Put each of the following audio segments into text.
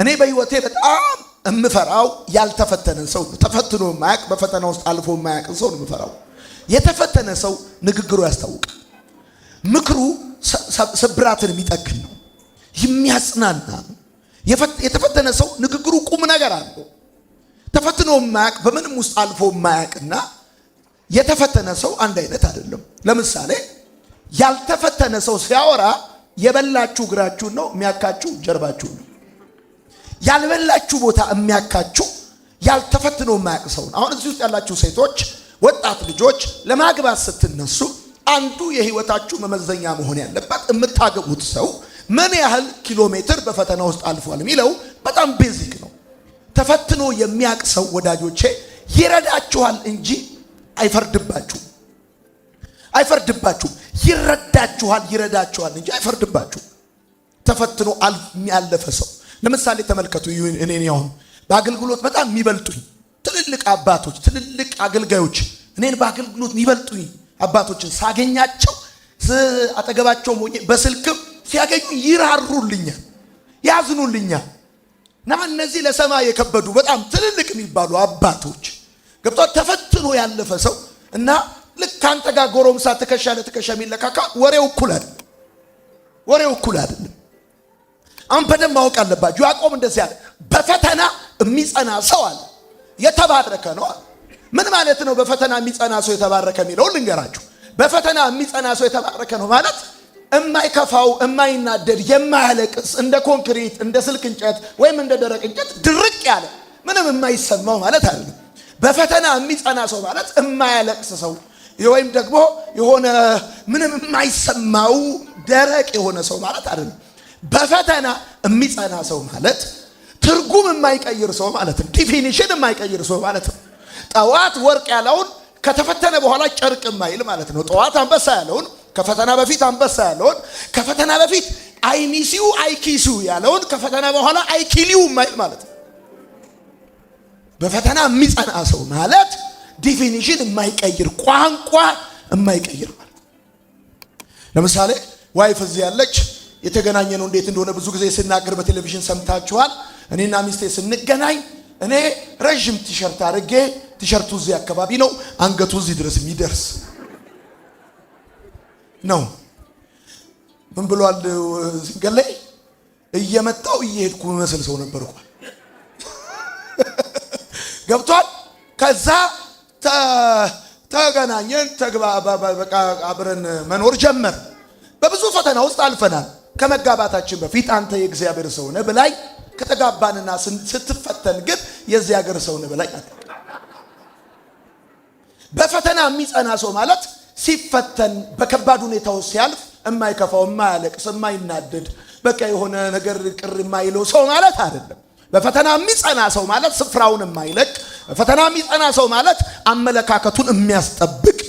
እኔ በህይወቴ በጣም እምፈራው ያልተፈተነን ሰው ነው። ተፈትኖ ማያቅ በፈተና ውስጥ አልፎ ማያቅ ሰው ነው እምፈራው። የተፈተነ ሰው ንግግሩ ያስታውቃል። ምክሩ ስብራትን የሚጠግን ነው፣ የሚያጽናና ነው። የተፈተነ ሰው ንግግሩ ቁም ነገር አለው። ተፈትኖ ማያቅ በምንም ውስጥ አልፎ ማያቅና የተፈተነ ሰው አንድ አይነት አይደለም። ለምሳሌ ያልተፈተነ ሰው ሲያወራ የበላችሁ እግራችሁን ነው የሚያካችሁ ጀርባችሁን ነው። ያልበላችሁ ቦታ የሚያካችሁ ያልተፈትኖ ማያቅ ሰው ነው። አሁን እዚህ ውስጥ ያላችሁ ሴቶች፣ ወጣት ልጆች ለማግባት ስትነሱ አንዱ የህይወታችሁ መመዘኛ መሆን ያለበት የምታገቡት ሰው ምን ያህል ኪሎ ሜትር በፈተና ውስጥ አልፏል የሚለው በጣም ቤዚክ ነው። ተፈትኖ የሚያቅ ሰው ወዳጆቼ ይረዳችኋል እንጂ አይፈርድባችሁም። ይረዳችኋል እንጂ አይፈርድባችሁም። ተፈትኖ ያለፈ ሰው ለምሳሌ ተመልከቱ። እኔ አሁን በአገልግሎት በጣም የሚበልጡኝ ትልልቅ አባቶች፣ ትልልቅ አገልጋዮች እኔን በአገልግሎት የሚበልጡኝ አባቶችን ሳገኛቸው አጠገባቸው ሆኜ በስልክም ሲያገኙ ይራሩልኛል፣ ያዝኑልኛል። እና እነዚህ ለሰማይ የከበዱ በጣም ትልልቅ የሚባሉ አባቶች ገብቷል። ተፈትኖ ያለፈ ሰው እና ልክ ካንተ ጋር ጎረምሳ ትከሻ ለትከሻ የሚለካካ ወሬው እኩል አይደለም። አሁን በደንብ ማወቅ አለባችሁ። ያዕቆብ እንደዚህ አለ፣ በፈተና የሚጸና ሰው አለ የተባረከ ነው አለ። ምን ማለት ነው? በፈተና የሚጸና ሰው የተባረከ የሚለው ልንገራችሁ። በፈተና የሚጸና ሰው የተባረከ ነው ማለት የማይከፋው፣ የማይናደድ፣ የማያለቅስ እንደ ኮንክሪት እንደ ስልክ እንጨት ወይም እንደ ደረቅ እንጨት ድርቅ ያለ ምንም የማይሰማው ማለት አይደለም። በፈተና የሚጸና ሰው ማለት የማያለቅስ ሰው ወይም ደግሞ የሆነ ምንም የማይሰማው ደረቅ የሆነ ሰው ማለት አይደለም። በፈተና የሚጸና ሰው ማለት ትርጉም የማይቀይር ሰው ማለት ነው። ዲፊኒሽን የማይቀይር ሰው ማለት ነው። ጠዋት ወርቅ ያለውን ከተፈተነ በኋላ ጨርቅ የማይል ማለት ነው። ጠዋት አንበሳ ያለውን ከፈተና በፊት አንበሳ ያለውን፣ ከፈተና በፊት አይሚሲው አይኪሲው ያለውን ከፈተና በኋላ አይኪሊው የማይል ማለት ነው። በፈተና የሚጸና ሰው ማለት ዲፊኒሽን የማይቀይር ቋንቋ የማይቀይር ማለት። ለምሳሌ ዋይፍ እዚህ ያለች የተገናኘ ነው እንዴት እንደሆነ ብዙ ጊዜ ስናገር በቴሌቪዥን ሰምታችኋል። እኔና ሚስቴ ስንገናኝ እኔ ረጅም ቲሸርት አድርጌ፣ ቲሸርቱ እዚህ አካባቢ ነው፣ አንገቱ እዚህ ድረስ የሚደርስ ነው። ምን ብሏል ሲንገለይ እየመጣው እየሄድኩ መስል ሰው ነበርኩ። ገብቷል። ከዛ ተገናኘን፣ በቃ አብረን መኖር ጀመር። በብዙ ፈተና ውስጥ አልፈናል። ከመጋባታችን በፊት አንተ የእግዚአብሔር ሰው ነህ ብላኝ፣ ከተጋባንና ስትፈተን ግን የዚህ ሀገር ሰው ነህ ብላኝ። በፈተና የሚጸና ሰው ማለት ሲፈተን በከባድ ሁኔታ ውስጥ ሲያልፍ የማይከፋው፣ የማያለቅስ፣ የማይናደድ በቃ የሆነ ነገር ቅር የማይለው ሰው ማለት አይደለም። በፈተና የሚጸና ሰው ማለት ስፍራውን የማይለቅ፣ በፈተና የሚጸና ሰው ማለት አመለካከቱን የሚያስጠብቅ።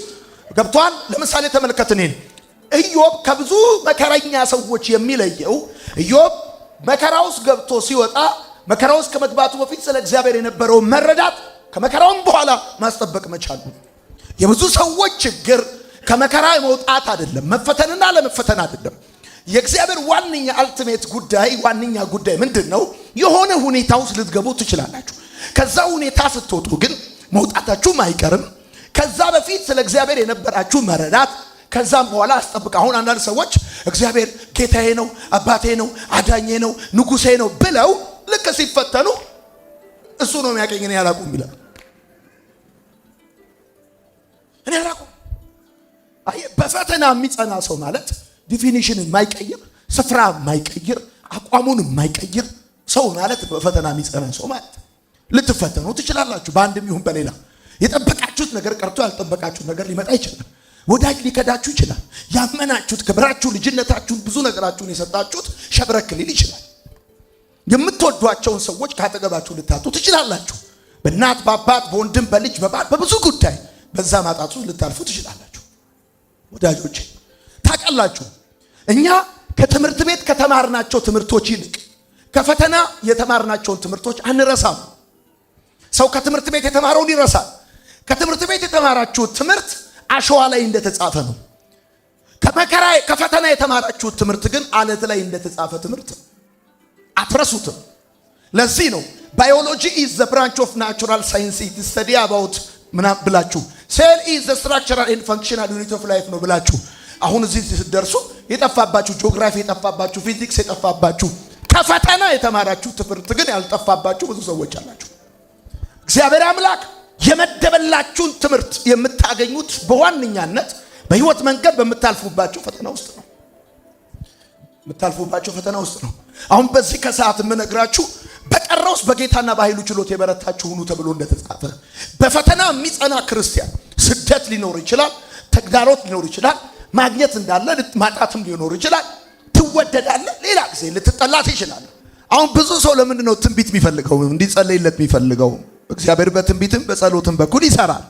ገብቷል። ለምሳሌ ተመልከት። እኔን ኢዮብ ከብዙ መከረኛ ሰዎች የሚለየው ኢዮብ መከራ ውስጥ ገብቶ ሲወጣ፣ መከራ ውስጥ ከመግባቱ በፊት ስለ እግዚአብሔር የነበረው መረዳት ከመከራውም በኋላ ማስጠበቅ መቻሉ። የብዙ ሰዎች ችግር ከመከራ መውጣት አይደለም፣ መፈተንና ለመፈተን አይደለም። የእግዚአብሔር ዋነኛ አልቲሜት ጉዳይ፣ ዋነኛ ጉዳይ ምንድን ነው? የሆነ ሁኔታ ውስጥ ልትገቡ ትችላላችሁ። ከዛ ሁኔታ ስትወጡ ግን መውጣታችሁም አይቀርም። ከዛ በፊት ስለ እግዚአብሔር የነበራችሁ መረዳት ከዛም በኋላ አስጠብቅ። አሁን አንዳንድ ሰዎች እግዚአብሔር ጌታዬ ነው፣ አባቴ ነው፣ አዳኜ ነው፣ ንጉሴ ነው ብለው ልክ ሲፈተኑ እሱ ነው የሚያቀኝ እኔ አላውቅም ይላል። እኔ አላውቅም። በፈተና የሚጸና ሰው ማለት ዲፊኒሽን የማይቀይር፣ ስፍራ የማይቀይር፣ አቋሙን የማይቀይር ሰው ማለት በፈተና የሚጸና ሰው ማለት። ልትፈተኑ ትችላላችሁ፣ በአንድም ይሁን በሌላ። የጠበቃችሁት ነገር ቀርቶ ያልጠበቃችሁት ነገር ሊመጣ ይችላል። ወዳጅ ሊከዳችሁ ይችላል። ያመናችሁት ክብራችሁ፣ ልጅነታችሁን፣ ብዙ ነገራችሁን የሰጣችሁት ሸብረክ ሊል ይችላል። የምትወዷቸውን ሰዎች ካጠገባችሁ ልታጡ ትችላላችሁ። በእናት በአባት በወንድም በልጅ በባል በብዙ ጉዳይ በዛ ማጣቱ ልታልፉ ትችላላችሁ። ወዳጆቼ ታውቃላችሁ፣ እኛ ከትምህርት ቤት ከተማርናቸው ትምህርቶች ይልቅ ከፈተና የተማርናቸውን ትምህርቶች አንረሳም። ሰው ከትምህርት ቤት የተማረውን ይረሳል። ከትምህርት ቤት የተማራችሁት ትምህርት አሸዋ ላይ እንደተጻፈ ነው። ከፈተና የተማራችሁት ትምህርት ግን አለት ላይ እንደተጻፈ ትምህርት አትረሱትም። ለዚህ ነው ባዮሎጂ is the branch of natural science it study about ምናምን ብላችሁ cell is the structural and functional unit of life ነው ብላችሁ አሁን እዚህ ስትደርሱ የጠፋባችሁ ጂኦግራፊ የጠፋባችሁ ፊዚክስ የጠፋባችሁ ከፈተና የተማራችሁ ትምህርት ግን ያልጠፋባችሁ ብዙ ሰዎች አላችሁ። እግዚአብሔር አምላክ የመደበላችሁን ትምህርት የምታገኙት በዋነኛነት በህይወት መንገድ በመታልፉባችሁ ፈተና ውስጥ ነው። መታልፉባችሁ ፈተና ውስጥ ነው። አሁን በዚህ ከሰዓት የምነግራችሁ በቀረውስ በጌታና በኃይሉ ችሎት የበረታችሁ ሁኑ ተብሎ እንደተጻፈ በፈተና የሚጸና ክርስቲያን ስደት ሊኖር ይችላል፣ ተግዳሮት ሊኖር ይችላል፣ ማግኘት እንዳለ ማጣትም ሊኖር ይችላል፣ ትወደዳለህ፣ ሌላ ጊዜ ልትጠላት ይችላል። አሁን ብዙ ሰው ለምንድን ነው ትንቢት የሚፈልገው እንዲጸለይለት የሚፈልገው? እግዚአብሔር በትንቢትም በጸሎትም በኩል ይሰራል።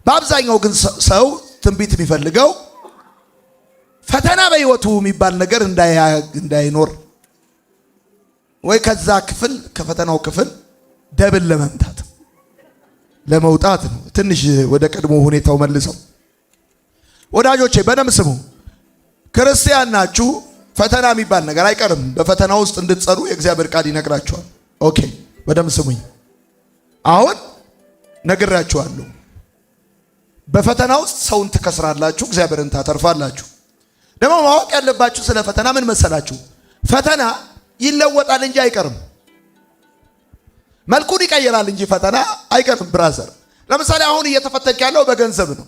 በአብዛኛው ግን ሰው ትንቢት የሚፈልገው ፈተና በህይወቱ የሚባል ነገር እንዳይኖር ወይ ከዛ ክፍል ከፈተናው ክፍል ደብል ለመምታት ለመውጣት ነው። ትንሽ ወደ ቀድሞ ሁኔታው መልሰው ወዳጆቼ በደም ስሙ። ክርስቲያን ናችሁ፣ ፈተና የሚባል ነገር አይቀርም። በፈተና ውስጥ እንድትጸኑ የእግዚአብሔር ቃል ይነግራችኋል። ኦኬ በደም ስሙኝ። አሁን ነግራችኋለሁ። በፈተና ውስጥ ሰውን ትከስራላችሁ፣ እግዚአብሔርን ታተርፋላችሁ። ደግሞ ማወቅ ያለባችሁ ስለ ፈተና ምን መሰላችሁ? ፈተና ይለወጣል እንጂ አይቀርም። መልኩን ይቀየራል እንጂ ፈተና አይቀርም። ብራዘር ለምሳሌ አሁን እየተፈተንክ ያለው በገንዘብ ነው።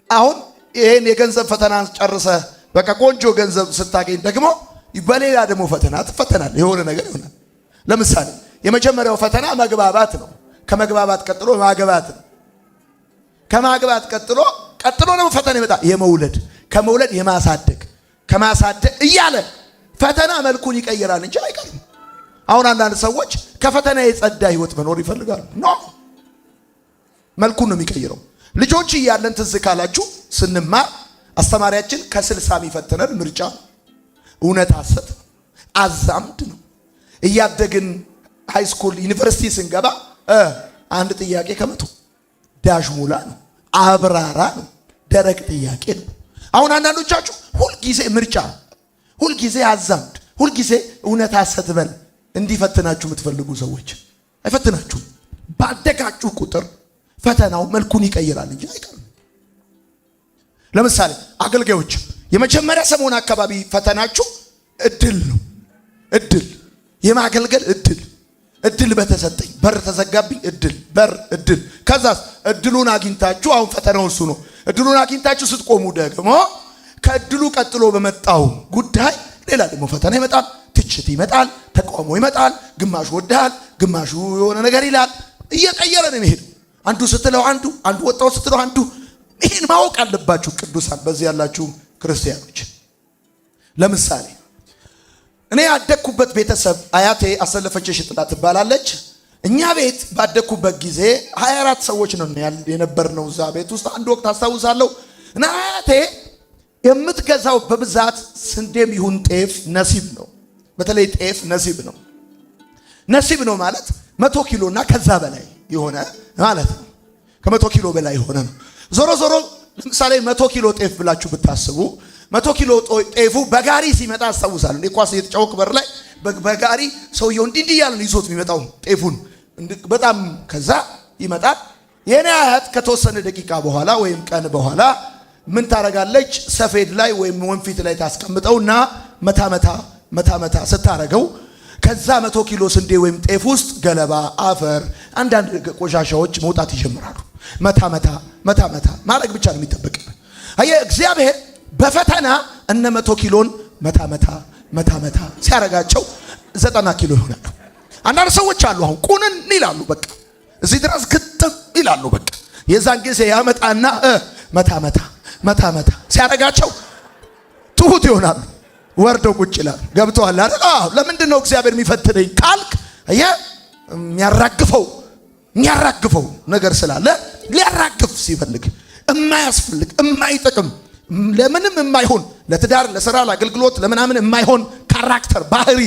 አሁን ይሄን የገንዘብ ፈተና ጨርሰ በቃ ቆንጆ ገንዘብ ስታገኝ ደግሞ በሌላ ደግሞ ፈተና ትፈተናል። የሆነ ነገር ይሆናል። ለምሳሌ የመጀመሪያው ፈተና መግባባት ነው። ከመግባባት ቀጥሎ ማግባት ነው። ከማግባት ቀጥሎ ደግሞ ፈተና ይመጣል። የመውለድ ከመውለድ የማሳደግ ከማሳደግ እያለ ፈተና መልኩን ይቀይራል እንጂ አይቀርም። አሁን አንዳንድ ሰዎች ከፈተና የጸዳ ህይወት መኖር ይፈልጋሉ። ኖ መልኩን ነው የሚቀይረው። ልጆች እያለን ትዝ ካላችሁ ስንማር አስተማሪያችን ከ60 የሚፈተነን ምርጫ እውነት ሐሰት አዛምድ ነው። እያደግን ሃይ ስኩል ዩኒቨርሲቲ ስንገባ አንድ ጥያቄ ከመቶ ዳሽ ሙላ ነው፣ አብራራ ነው፣ ደረቅ ጥያቄ ነው። አሁን አንዳንዶቻችሁ ሁልጊዜ ምርጫ፣ ሁልጊዜ አዛምድ፣ ሁልጊዜ እውነት ሐሰት በል እንዲፈትናችሁ የምትፈልጉ ሰዎች አይፈትናችሁም። ባደጋችሁ ቁጥር ፈተናው መልኩን ይቀይራል እንጂ አይቀርም። ለምሳሌ አገልጋዮች የመጀመሪያ ሰሞን አካባቢ ፈተናችሁ እድል ነው። እድል የማገልገል እድል በተሰጠኝ በር ተዘጋብኝ እድል ከዛስ እድሉን አግኝታችሁ አሁን ፈተናው እሱ ነው። እድሉን አግኝታችሁ ስትቆሙ ደግሞ ከእድሉ ቀጥሎ በመጣው ጉዳይ ሌላ ደግሞ ፈተና ይመጣል፣ ትችት ይመጣል፣ ተቃውሞ ይመጣል። ግማሹ ወዳል፣ ግማሹ የሆነ ነገር ይላል። እየቀየረ ነው የሚሄድ። አንዱ ስትለው አንዱ ወጣው ስትለው አንዱ። ይሄን ማወቅ አለባችሁ ቅዱሳን፣ በዚህ ያላችሁ ክርስቲያኖች። ለምሳሌ እኔ ያደኩበት ቤተሰብ አያቴ አሰለፈች ሽጥላ ትባላለች። እኛ ቤት ባደኩበት ጊዜ 24 ሰዎች ነው የነበርነው እዛ ቤት ውስጥ። አንድ ወቅት አስታውሳለሁ እና አያቴ የምትገዛው በብዛት ስንዴም ይሁን ጤፍ ነሲብ ነው። በተለይ ጤፍ ነሲብ ነው። ነሲብ ነው ማለት 100 ኪሎ እና ከዛ በላይ የሆነ ማለት ነው። ከ100 ኪሎ በላይ የሆነ ነው። ዞሮ ለምሳሌ 100 ኪሎ ጤፍ ብላችሁ ብታስቡ 100 ኪሎ ጤፉ በጋሪ ሲመጣ አስታውሳለሁ። እኔ ኳስ እየተጫወኩ በር ላይ በጋሪ ሰውየው እንዲህ እያለ ይዞት የሚመጣው ጤፉን በጣም ከዛ ይመጣል። የኔ አያት ከተወሰነ ደቂቃ በኋላ ወይም ቀን በኋላ ምን ታረጋለች? ሰፌድ ላይ ወይም ወንፊት ላይ ታስቀምጠውና መታ ስታረገው ከዛ 100 ኪሎ ስንዴ ወይም ጤፍ ውስጥ ገለባ፣ አፈር፣ አንዳንድ ቆሻሻዎች መውጣት ይጀምራሉ። መታ ማድረግ ብቻ ነው የሚጠበቅበት። አየህ እግዚአብሔር በፈተና እነ 100 ኪሎን መታ ሲያረጋቸው 90 ኪሎ ይሆናሉ። አንዳንድ ሰዎች አሉ አሁን ቁንን ይላሉ፣ በቃ እዚህ ድረስ ግጥም ይላሉ። በቃ የዛን ጊዜ ያመጣና መታ ሲያረጋቸው ትሁት ይሆናሉ፣ ወርደው ቁጭ ይላሉ። ገብተዋል አይደል? ለምንድን ነው እግዚአብሔር የሚፈትነኝ ካልክ የሚያራግፈው ነገር ስላለ ሊያራግፍ ሲፈልግ የማያስፈልግ የማይጠቅም ለምንም የማይሆን ለትዳር፣ ለሥራ፣ ለአገልግሎት፣ ለምናምን የማይሆን ካራክተር፣ ባህሪ፣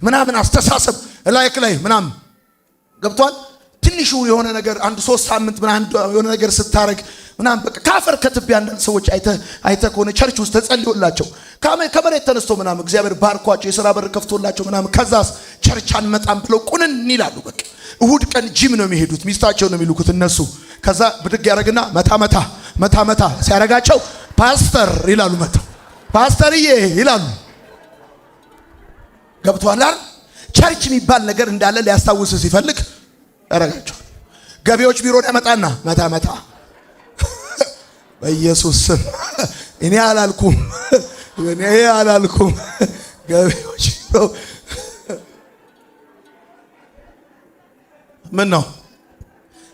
ምናምን አስተሳሰብ ላይ ምናምን ገብቷል ትንሹ የሆነ ነገር አንድ 3 ሳምንት ምናምን የሆነ ነገር ስታረግ ምናምን በቃ ካፈር ከትቢያ አንዳንድ ሰዎች አይተ ከሆነ ቸርች ውስጥ ተጸልዮላቸው ከመሬት ተነስቶ ምናምን እግዚአብሔር ባርኳቸው የሥራ በር ከፍቶላቸው ምናምን ከዛስ ቸርች አንመጣም ብለው ቁንን ይላሉ። በቃ እሁድ ቀን ጂም ነው የሚሄዱት፣ ሚስታቸው ነው የሚልኩት እነሱ። ከዛ ብድግ ያደርግና መታ ሲያረጋቸው ፓስተር ይላሉ፣ ፓስተርዬ ይላሉ። ገብቷል አይደል? ቸርች የሚባል ነገር እንዳለ ሊያስታውስ ሲፈልግ ያረጋቸው። ገቢዎች ቢሮን ያመጣና መታ በኢየሱስ ስም እኔ አላልኩም ገቢዎች ቢሮ ምን ነው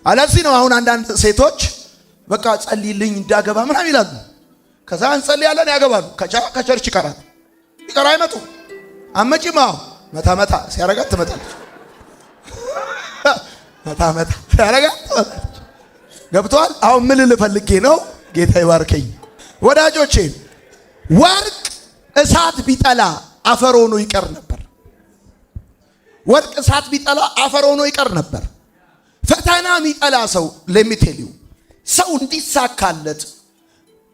አለዚህ ነው። አሁን አንዳንድ ሴቶች በቃ ጸልይልኝ እንዳገባ ምናምን ይላሉ። ከዛ እንጸልያለን ያገባሉ። ከቸርች ይቀራል አይመጡ አመጪማ መታ ሲያረጋት ትመጣለች። መታ ሲያረጋት ትመጣለች። ገብቷል? አሁን ምን ልፈልጌ ነው? ጌታ ይባርከኝ ወዳጆቼ። ወርቅ እሳት ቢጠላ አፈር ሆኖ ይቀር ነበር። ወርቅ እሳት ቢጠላ አፈር ሆኖ ይቀር ነበር። ፈተና የሚጠላ ሰው ለሚቴሊው ሰው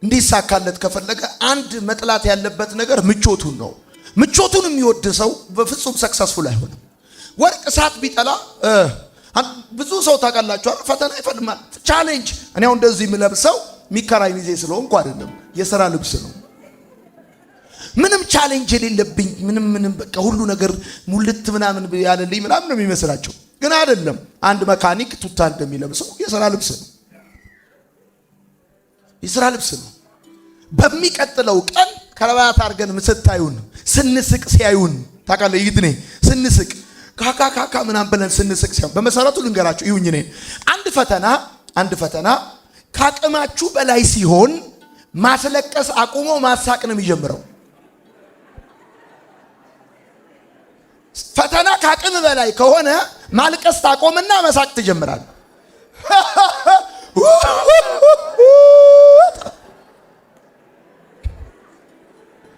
እንዲሳካለት ከፈለገ አንድ መጥላት ያለበት ነገር ምቾቱን ነው። ምቾቱን የሚወድ ሰው በፍጹም ሰክሰስፉል አይሆንም። ወርቅ እሳት ቢጠላ ብዙ ሰው ታውቃላችኋል፣ ፈተና ይፈልማል። ቻሌንጅ እኔ አሁን እንደዚህ የምለብሰው ሚከራይ ሚዜ ስለሆንኩ አይደለም፣ የሥራ ልብስ ነው። ምንም ቻሌንጅ የሌለብኝ ምንም በቃ ሁሉ ነገር ሙልት ምናምን ያለልኝ ምናምን ነው የሚመስላቸው፣ ግን አይደለም። አንድ መካኒክ ቱታ እንደሚለብሰው የሥራ ልብስ ነው፣ የሥራ ልብስ ነው። በሚቀጥለው ቀን ከረባት አድርገን ስታዩን ስንስቅ ሲያዩን ታውቃለህ። ይግድኔ ስንስቅ ካካ ምናምን ብለን ስንስቅ ሲያዩን በመሰረቱ ልንገራችሁ ይሁኝ እኔ አንድ ፈተና ካቅማችሁ በላይ ሲሆን ማስለቀስ አቁሞ ማሳቅ ነው የሚጀምረው። ፈተና ካቅም በላይ ከሆነ ማልቀስ ታቆምና መሳቅ ትጀምራል።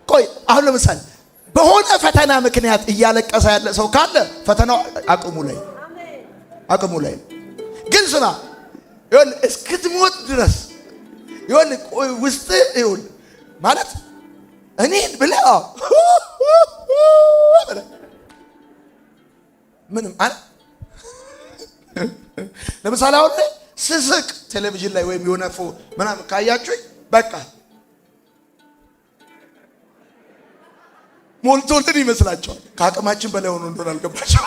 ቆይ አሁን ለምሳሌ በሆነ ፈተና ምክንያት እያለቀሰ ያለ ሰው ካለ ፈተናው አቅሙ ላይ ግን ስማ ይሁን እስክትሞት ድረስ ይሁን ውስጥ ይሁን ማለት እኔን ብለህ ምንም አለ። ለምሳሌ አሁን ስስቅ ቴሌቪዥን ላይ ወይም የሆነ ምናምን ካያችሁኝ በቃ ሞልቶልን ይመስላችኋል። ከአቅማችን በላይ ሆኖ እንደሆነ አልገባቸው።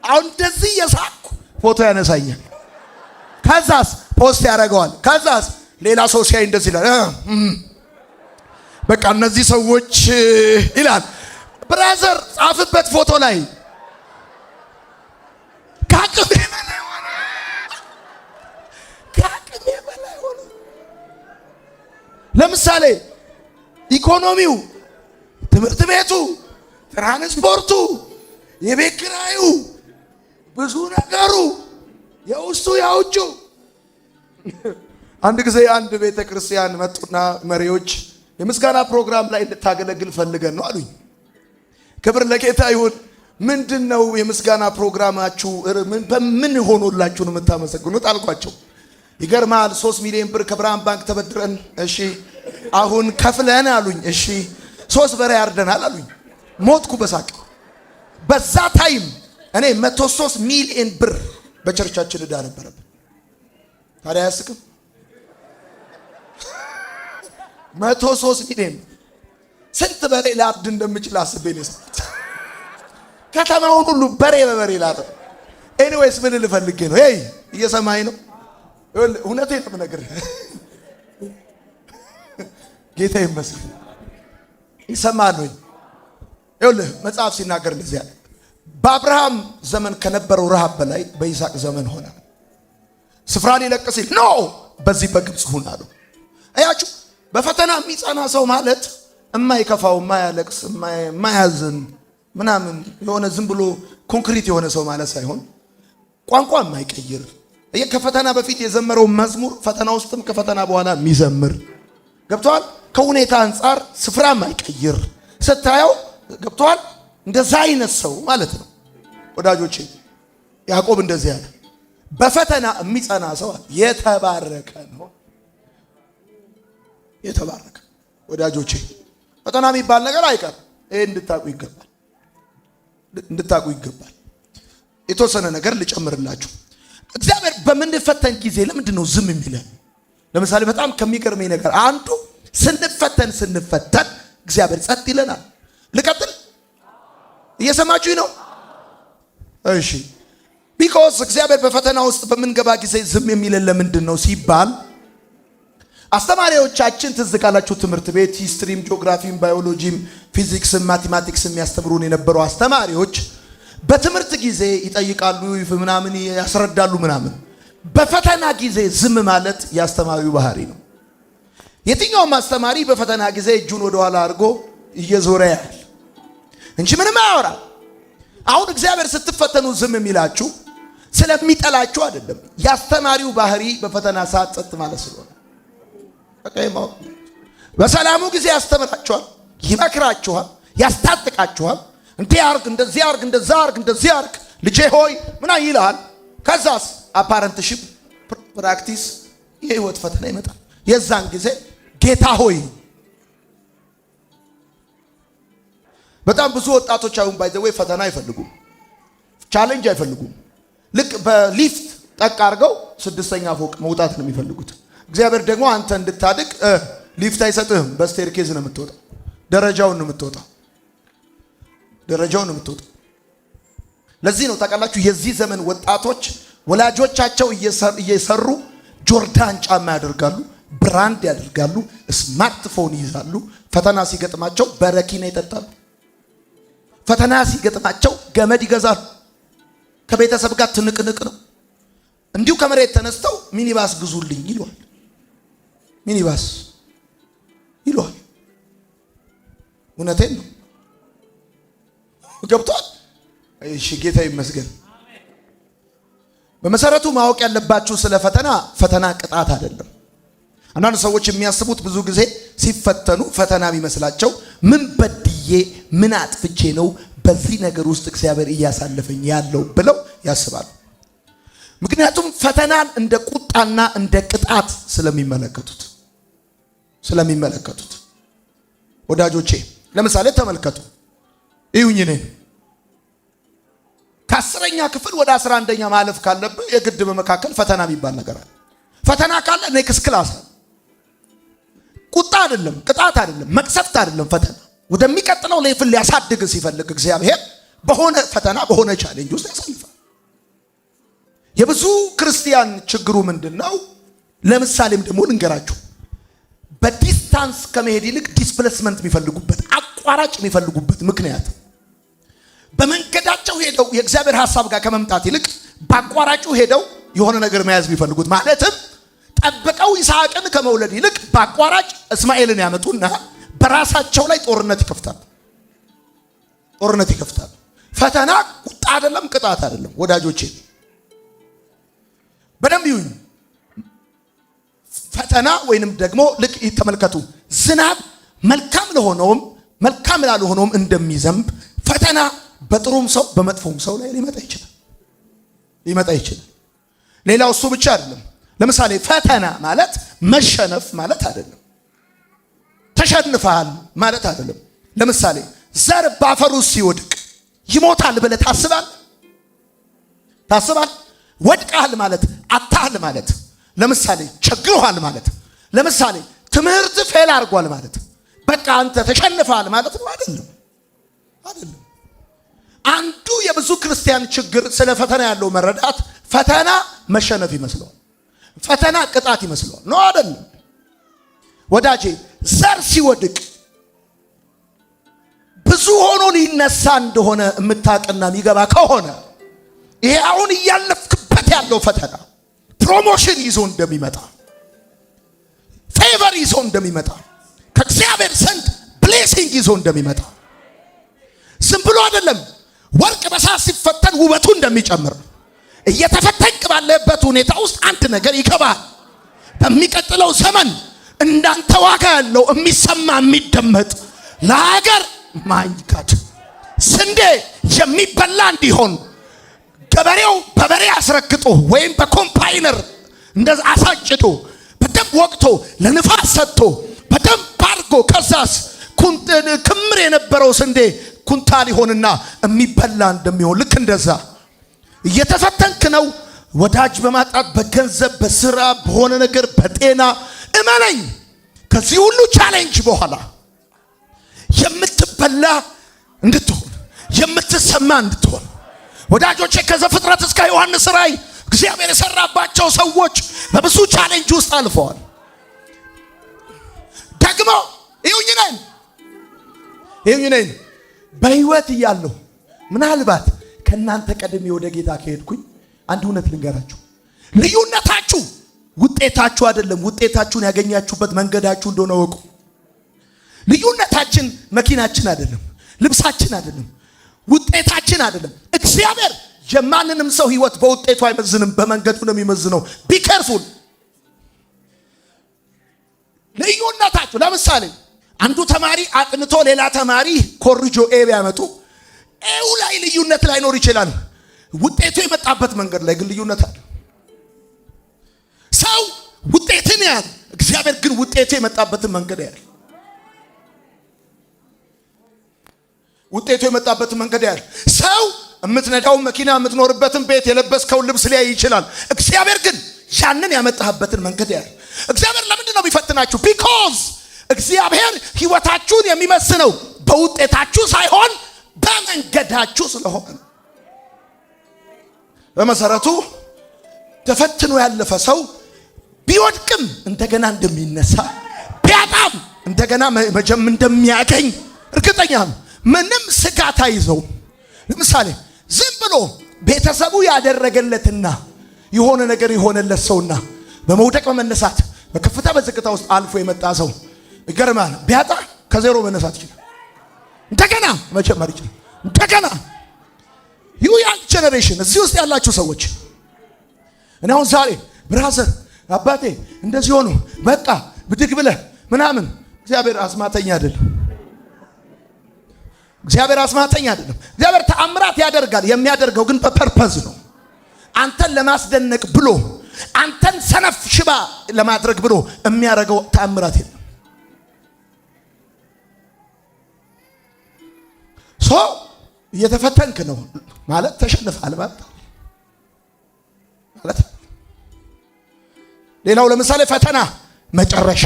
አሁን እንደዚህ የሳቅኩ ፎቶ ያነሳኛል። ከዛስ ፖስት ያደርገዋል። ከዛስ ሌላ ሰው ሲያይ እንደዚህ ይላል፣ በቃ እነዚህ ሰዎች ይላል። ብራዘር ጻፍበት ፎቶ ላይ ከአቅሜ በላይ ሆነ። ለምሳሌ ኢኮኖሚው፣ ትምህርት ቤቱ፣ ትራንስፖርቱ፣ የቤት ኪራዩ፣ ብዙ ነገሩ የውስጡ ያውጭው። አንድ ጊዜ አንድ ቤተ ክርስቲያን መጡና መሪዎች የምስጋና ፕሮግራም ላይ እንድታገለግል ፈልገን ነው አሉኝ። ክብር ለጌታ ይሁን። ምንድነው የምስጋና ፕሮግራማችሁ? በምን ሆኖላችሁ ነው የምታመሰግኑት አልኳቸው። ይገርማል 3 ሚሊዮን ብር ከብርሃን ባንክ ተበድረን እሺ አሁን ከፍለን አሉኝ። እሺ 3 በሬ አርደናል አሉኝ። ሞትኩ በሳቅ። በዛ ታይም እኔ 103 ሚሊዮን ብር በቸርቻችን ዕዳ ነበረብን። ታዲያ አያስቅም? 103 ሚሊዮን ስንት በሬ ላርድ እንደምችል አስቤ ነው የሰጠሁት። ከተማውን ሁሉ በሬ በበሬ ላርድ። ኤኒዌይስ ምን ልፈልጌ ነው? ሄይ እየሰማኝ ነው? እውነቴን ነው የምነግርህ። ጌታ ይመስገን ይሰማል ወይ? ይኸውልህ መጽሐፍ ሲናገር እንደዚህ ያለ በአብርሃም ዘመን ከነበረው ረሃብ በላይ በይስሐቅ ዘመን ሆነ። ስፍራ ሊለቅ ሲል ኖ በዚህ በግብፅ ሁን አሉ። አያችሁ፣ በፈተና የሚጸና ሰው ማለት የማይከፋው፣ የማያለቅስ፣ የማያዝን ምናምን የሆነ ዝም ብሎ ኮንክሪት የሆነ ሰው ማለት ሳይሆን ቋንቋ የማይቀይር ከፈተና በፊት የዘመረው መዝሙር ፈተና ውስጥም ከፈተና በኋላ የሚዘምር ገብቷል። ከሁኔታ አንጻር ስፍራ የማይቀይር ስታየው ገብቷል። እንደዛ አይነት ሰው ማለት ነው። ወዳጆቼ ያዕቆብ እንደዚህ ያለ በፈተና የሚጸና ሰው የተባረከ ነው። የተባረከ ወዳጆቼ ፈተና የሚባል ነገር አይቀርም። ይሄ እንድታቁ ይገባል። የተወሰነ ነገር ልጨምርላችሁ። እግዚአብሔር በምንፈተን ጊዜ ለምንድን ነው ዝም የሚለን? ለምሳሌ በጣም ከሚገርመኝ ነገር አንዱ ስንፈተን እግዚአብሔር ጸጥ ይለናል። ልቀጥል? እየሰማችሁኝ ነው? እሺ። ቢኮዝ እግዚአብሔር በፈተና ውስጥ በምንገባ ጊዜ ዝም የሚለን ለምንድን ነው ሲባል አስተማሪዎቻችን ትዝ ካላችሁ ትምህርት ቤት ሂስትሪም፣ ጂኦግራፊም፣ ባዮሎጂም፣ ፊዚክስም ማቴማቲክስም ያስተምሩን የነበሩ አስተማሪዎች በትምህርት ጊዜ ይጠይቃሉ፣ ምናምን ያስረዳሉ ምናምን። በፈተና ጊዜ ዝም ማለት ያስተማሪው ባህሪ ነው። የትኛውም አስተማሪ በፈተና ጊዜ እጁን ወደ ኋላ አድርጎ እየዞረ ያል እንጂ ምንም አያወራ። አሁን እግዚአብሔር ስትፈተኑ ዝም የሚላችሁ ስለሚጠላችሁ አይደለም። ያስተማሪው ባህሪ በፈተና ሰዓት ጸጥ ማለት ስለሆነ በሰላሙ ጊዜ ያስተምራችኋል፣ ይመክራችኋል፣ ያስታጥቃችኋል። እንዲህ አርግ፣ እንደዚህ አርግ፣ እንደዛ አርግ፣ እንደዚህ አርግ ልጄ ሆይ ምና ይልሃል። ከዛስ አፓረንትሺፕ ፕራክቲስ የህይወት ፈተና ይመጣል። የዛን ጊዜ ጌታ ሆይ በጣም ብዙ ወጣቶች አሁን ባይ ዘ ወይ ፈተና አይፈልጉም፣ ቻሌንጅ አይፈልጉም። ልክ በሊፍት ጠቅ አድርገው 6ኛ ፎቅ መውጣት ነው የሚፈልጉት። እግዚአብሔር ደግሞ አንተ እንድታድግ ሊፍት አይሰጥህም። በስቴርኬዝ ነው የምትወጣው፣ ደረጃውን ነው የምትወጣው። ለዚህ ነው ታውቃላችሁ የዚህ ዘመን ወጣቶች ወላጆቻቸው እየሰሩ ጆርዳን ጫማ ያደርጋሉ፣ ብራንድ ያደርጋሉ፣ ስማርትፎን ይይዛሉ። ፈተና ሲገጥማቸው በረኪና ይጠጣሉ። ፈተና ሲገጥማቸው ገመድ ይገዛሉ። ከቤተሰብ ጋር ትንቅንቅ ነው። እንዲሁ ከመሬት ተነስተው ሚኒባስ ግዙልኝ ይሏል። ሚኒባስ ይሏል። እውነቴን ነው። ገብቷል? እሺ ጌታ ይመስገን። በመሰረቱ ማወቅ ያለባችሁ ስለ ፈተና ቅጣት አይደለም። አንዳንድ ሰዎች የሚያስቡት ብዙ ጊዜ ሲፈተኑ ፈተና የሚመስላቸው ምን በድዬ ምን አጥፍቼ ነው በዚህ ነገር ውስጥ እግዚአብሔር እያሳለፈኝ ያለው ብለው ያስባሉ። ምክንያቱም ፈተናን እንደ ቁጣና እንደ ቅጣት ስለሚመለከቱት ወዳጆቼ ለምሳሌ ተመልከቱ። እዩኝ ነኝ ከ10ኛ ክፍል ወደ 11ኛ ማለፍ ካለብህ የግድ በመካከል ፈተና የሚባል ነገር አለ። ፈተና ካለ ኔክስት ክላስ ቁጣ አይደለም፣ ቅጣት አይደለም፣ መቅሰፍት አይደለም። ፈተና ወደሚቀጥለው ሌቭል ሊያሳድግ ሲፈልግ እግዚአብሔር በሆነ ፈተና በሆነ ቻሌንጅ ውስጥ ያሳልፋል። የብዙ ክርስቲያን ችግሩ ምንድነው? ለምሳሌም ደግሞ ልንገራችሁ። በዲስታንስ ከመሄድ ይልቅ ዲስፕሌስመንት የሚፈልጉበት አቋራጭ የሚፈልጉበት ምክንያት በመንገዳቸው ሄደው የእግዚአብሔር ሐሳብ ጋር ከመምጣት ይልቅ በአቋራጩ ሄደው የሆነ ነገር መያዝ የሚፈልጉት ማለትም ጠብቀው ይስሐቅን ከመውለድ ይልቅ በአቋራጭ እስማኤልን ያመጡና በራሳቸው ላይ ጦርነት ይከፍታሉ። ፈተና ቁጣ አይደለም፣ ቅጣት አይደለም ወዳጆቼ። በደንብ ይሁን። ፈተና ወይንም ደግሞ ልክ ተመልከቱ፣ ዝናብ መልካም ለሆነውም መልካም ላልሆነውም እንደሚዘንብ ፈተና በጥሩም ሰው በመጥፎም ሰው ላይ ሊመጣ ይችላል። ሌላው እሱ ብቻ አይደለም። ለምሳሌ ፈተና ማለት መሸነፍ ማለት አይደለም። ተሸንፈሃል ማለት አይደለም። ለምሳሌ ዘር ባፈሩ ሲወድቅ ይሞታል ብለህ ታስባል? ወድቀሃል ማለት አታህል ማለት፣ ለምሳሌ ቸግሮሃል ማለት፣ ለምሳሌ ትምህርት ፌል አድርጓል ማለት በቃ አንተ ተሸንፈሃል ማለት ነው አይደለም። አንዱ የብዙ ክርስቲያን ችግር ስለ ፈተና ያለው መረዳት ፈተና መሸነፍ ይመስለዋል፣ ፈተና ቅጣት ይመስለዋል። ነው አይደለም ወዳጄ። ዘር ሲወድቅ ብዙ ሆኖ ሊነሳ እንደሆነ የምታውቅና የሚገባ ከሆነ ይሄ አሁን እያለፍክበት ያለው ፈተና ፕሮሞሽን ይዞ እንደሚመጣ፣ ፌቨር ይዞ እንደሚመጣ፣ ከእግዚአብሔር ዘንድ ብሌሲንግ ይዞ እንደሚመጣ ዝም ብሎ አይደለም። ወርቅ በሳት ሲፈተን ውበቱ እንደሚጨምር እየተፈተንክ ባለበት ሁኔታ ውስጥ አንድ ነገር ይገባል። በሚቀጥለው ዘመን እንዳንተ ዋጋ ያለው የሚሰማ የሚደመጥ ለሀገር ማይካድ ስንዴ የሚበላ እንዲሆን ገበሬው በበሬ አስረግጦ ወይም በኮምፓይነር እንደዛ አሳጭዶ በደንብ ወቅቶ ለንፋስ ሰጥቶ በደንብ አድርጎ ከዛስ ክምር የነበረው ስንዴ ኩንታል ይሆንና የሚበላ እንደሚሆን ልክ እንደዛ እየተፈተንክ ነው። ወዳጅ በማጣት በገንዘብ በስራ በሆነ ነገር በጤና እመነኝ፣ ከዚህ ሁሉ ቻሌንጅ በኋላ የምትበላ እንድትሆን የምትሰማ እንድትሆን ወዳጆቼ ከዘፍጥረት እስከ ዮሐንስ ራእይ እግዚአብሔር የሰራባቸው ሰዎች በብዙ ቻሌንጅ ውስጥ አልፈዋል። ደግሞ ይሁኝ ነኝ በህይወት እያለሁ ምናልባት ከናንተ ቀድሜ ወደ ጌታ ከሄድኩኝ አንድ እውነት ልንገራችሁ። ልዩነታችሁ ውጤታችሁ አይደለም፣ ውጤታችሁን ያገኛችሁበት መንገዳችሁ እንደሆነ ወቁ። ልዩነታችን መኪናችን አይደለም፣ ልብሳችን አይደለም፣ ውጤታችን አይደለም። እግዚአብሔር የማንንም ሰው ህይወት በውጤቱ አይመዝንም፣ በመንገዱ ነው የሚመዝነው። ቢኬርፉል። ልዩነታችሁ ለምሳሌ አንዱ ተማሪ አጥንቶ ሌላ ተማሪ ኮርጆ ኤ ቢያመጡ ኤው ላይ ልዩነት ላይኖር ይችላል። ውጤቱ የመጣበት መንገድ ላይ ግን ልዩነት አለ። ሰው ውጤትን ያያል፣ እግዚአብሔር ግን ውጤቱ የመጣበትን መንገድ ያያል። ውጤቱ የመጣበትን መንገድ ያያል። ሰው የምትነዳው መኪና የምትኖርበትን ቤት የለበስከው ልብስ ሊያይ ይችላል። እግዚአብሔር ግን ያንን ያመጣህበትን መንገድ ያያል። እግዚአብሔር ለምንድን ነው የሚፈትናችሁ? ቢኮዝ እግዚአብሔር ህይወታችሁን የሚመስለው በውጤታችሁ ሳይሆን በመንገዳችሁ ስለሆነ። በመሰረቱ ተፈትኖ ያለፈ ሰው ቢወድቅም እንደገና እንደሚነሳ ቢያጣም እንደገና እንደሚያገኝ እርግጠኛ ነው። ምንም ስጋት አይዘው። ለምሳሌ ዝም ብሎ ቤተሰቡ ያደረገለትና የሆነ ነገር የሆነለት ሰውና በመውደቅ በመነሳት በከፍታ በዝቅታ ውስጥ አልፎ የመጣ ሰው ይገርማል። ቢያጣ ከዜሮ መነሳት ይችላል፣ እንደገና መጨመር ይችላል። እንደገና ያን ጄኔሬሽን እዚህ ውስጥ ያላችሁ ሰዎች እኔ አሁን ዛሬ ብራዘር አባቴ እንደዚህ ሆኖ በቃ ብድግ ብለህ ምናምን እግዚአብሔር አስማተኛ አይደለም። እግዚአብሔር አስማተኛ አይደለም። እግዚአብሔር ተአምራት ያደርጋል። የሚያደርገው ግን በፐርፐዝ ነው። አንተን ለማስደነቅ ብሎ አንተን ሰነፍ ሽባ ለማድረግ ብሎ የሚያደርገው ተአምራት የለም። ሶ እየተፈተንክ ነው ማለት ተሸንፈሃል ማለት። ሌላው ለምሳሌ ፈተና መጨረሻ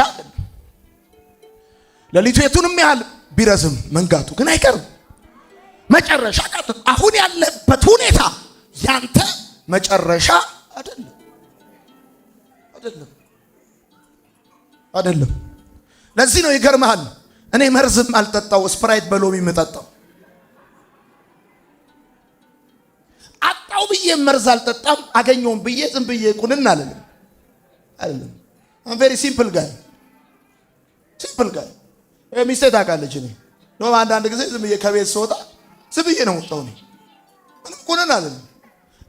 ለሊቱ የቱንም ያህል ቢረዝም መንጋቱ ግን አይቀርም። መጨረሻ አሁን ያለበት ሁኔታ ያንተ መጨረሻ አይደለም። ለዚህ ነው ይገርምሃል፣ እኔ መርዝም አልጠጣው ስፕራይት በሎሚ የምጠጣው። አጣው ብዬ መርዝ አልጠጣም፣ አገኘውም ብዬ ዝም ብዬ ቁንን አይደለም። I'm very simple guy ሚስቴ ታውቃለች። እኔ ነው አንዳንድ ጊዜ ዝም ብዬ ከቤት ስወጣ ዝም ብዬ ነው ወጣው። ምንም ቁንን አይደለም።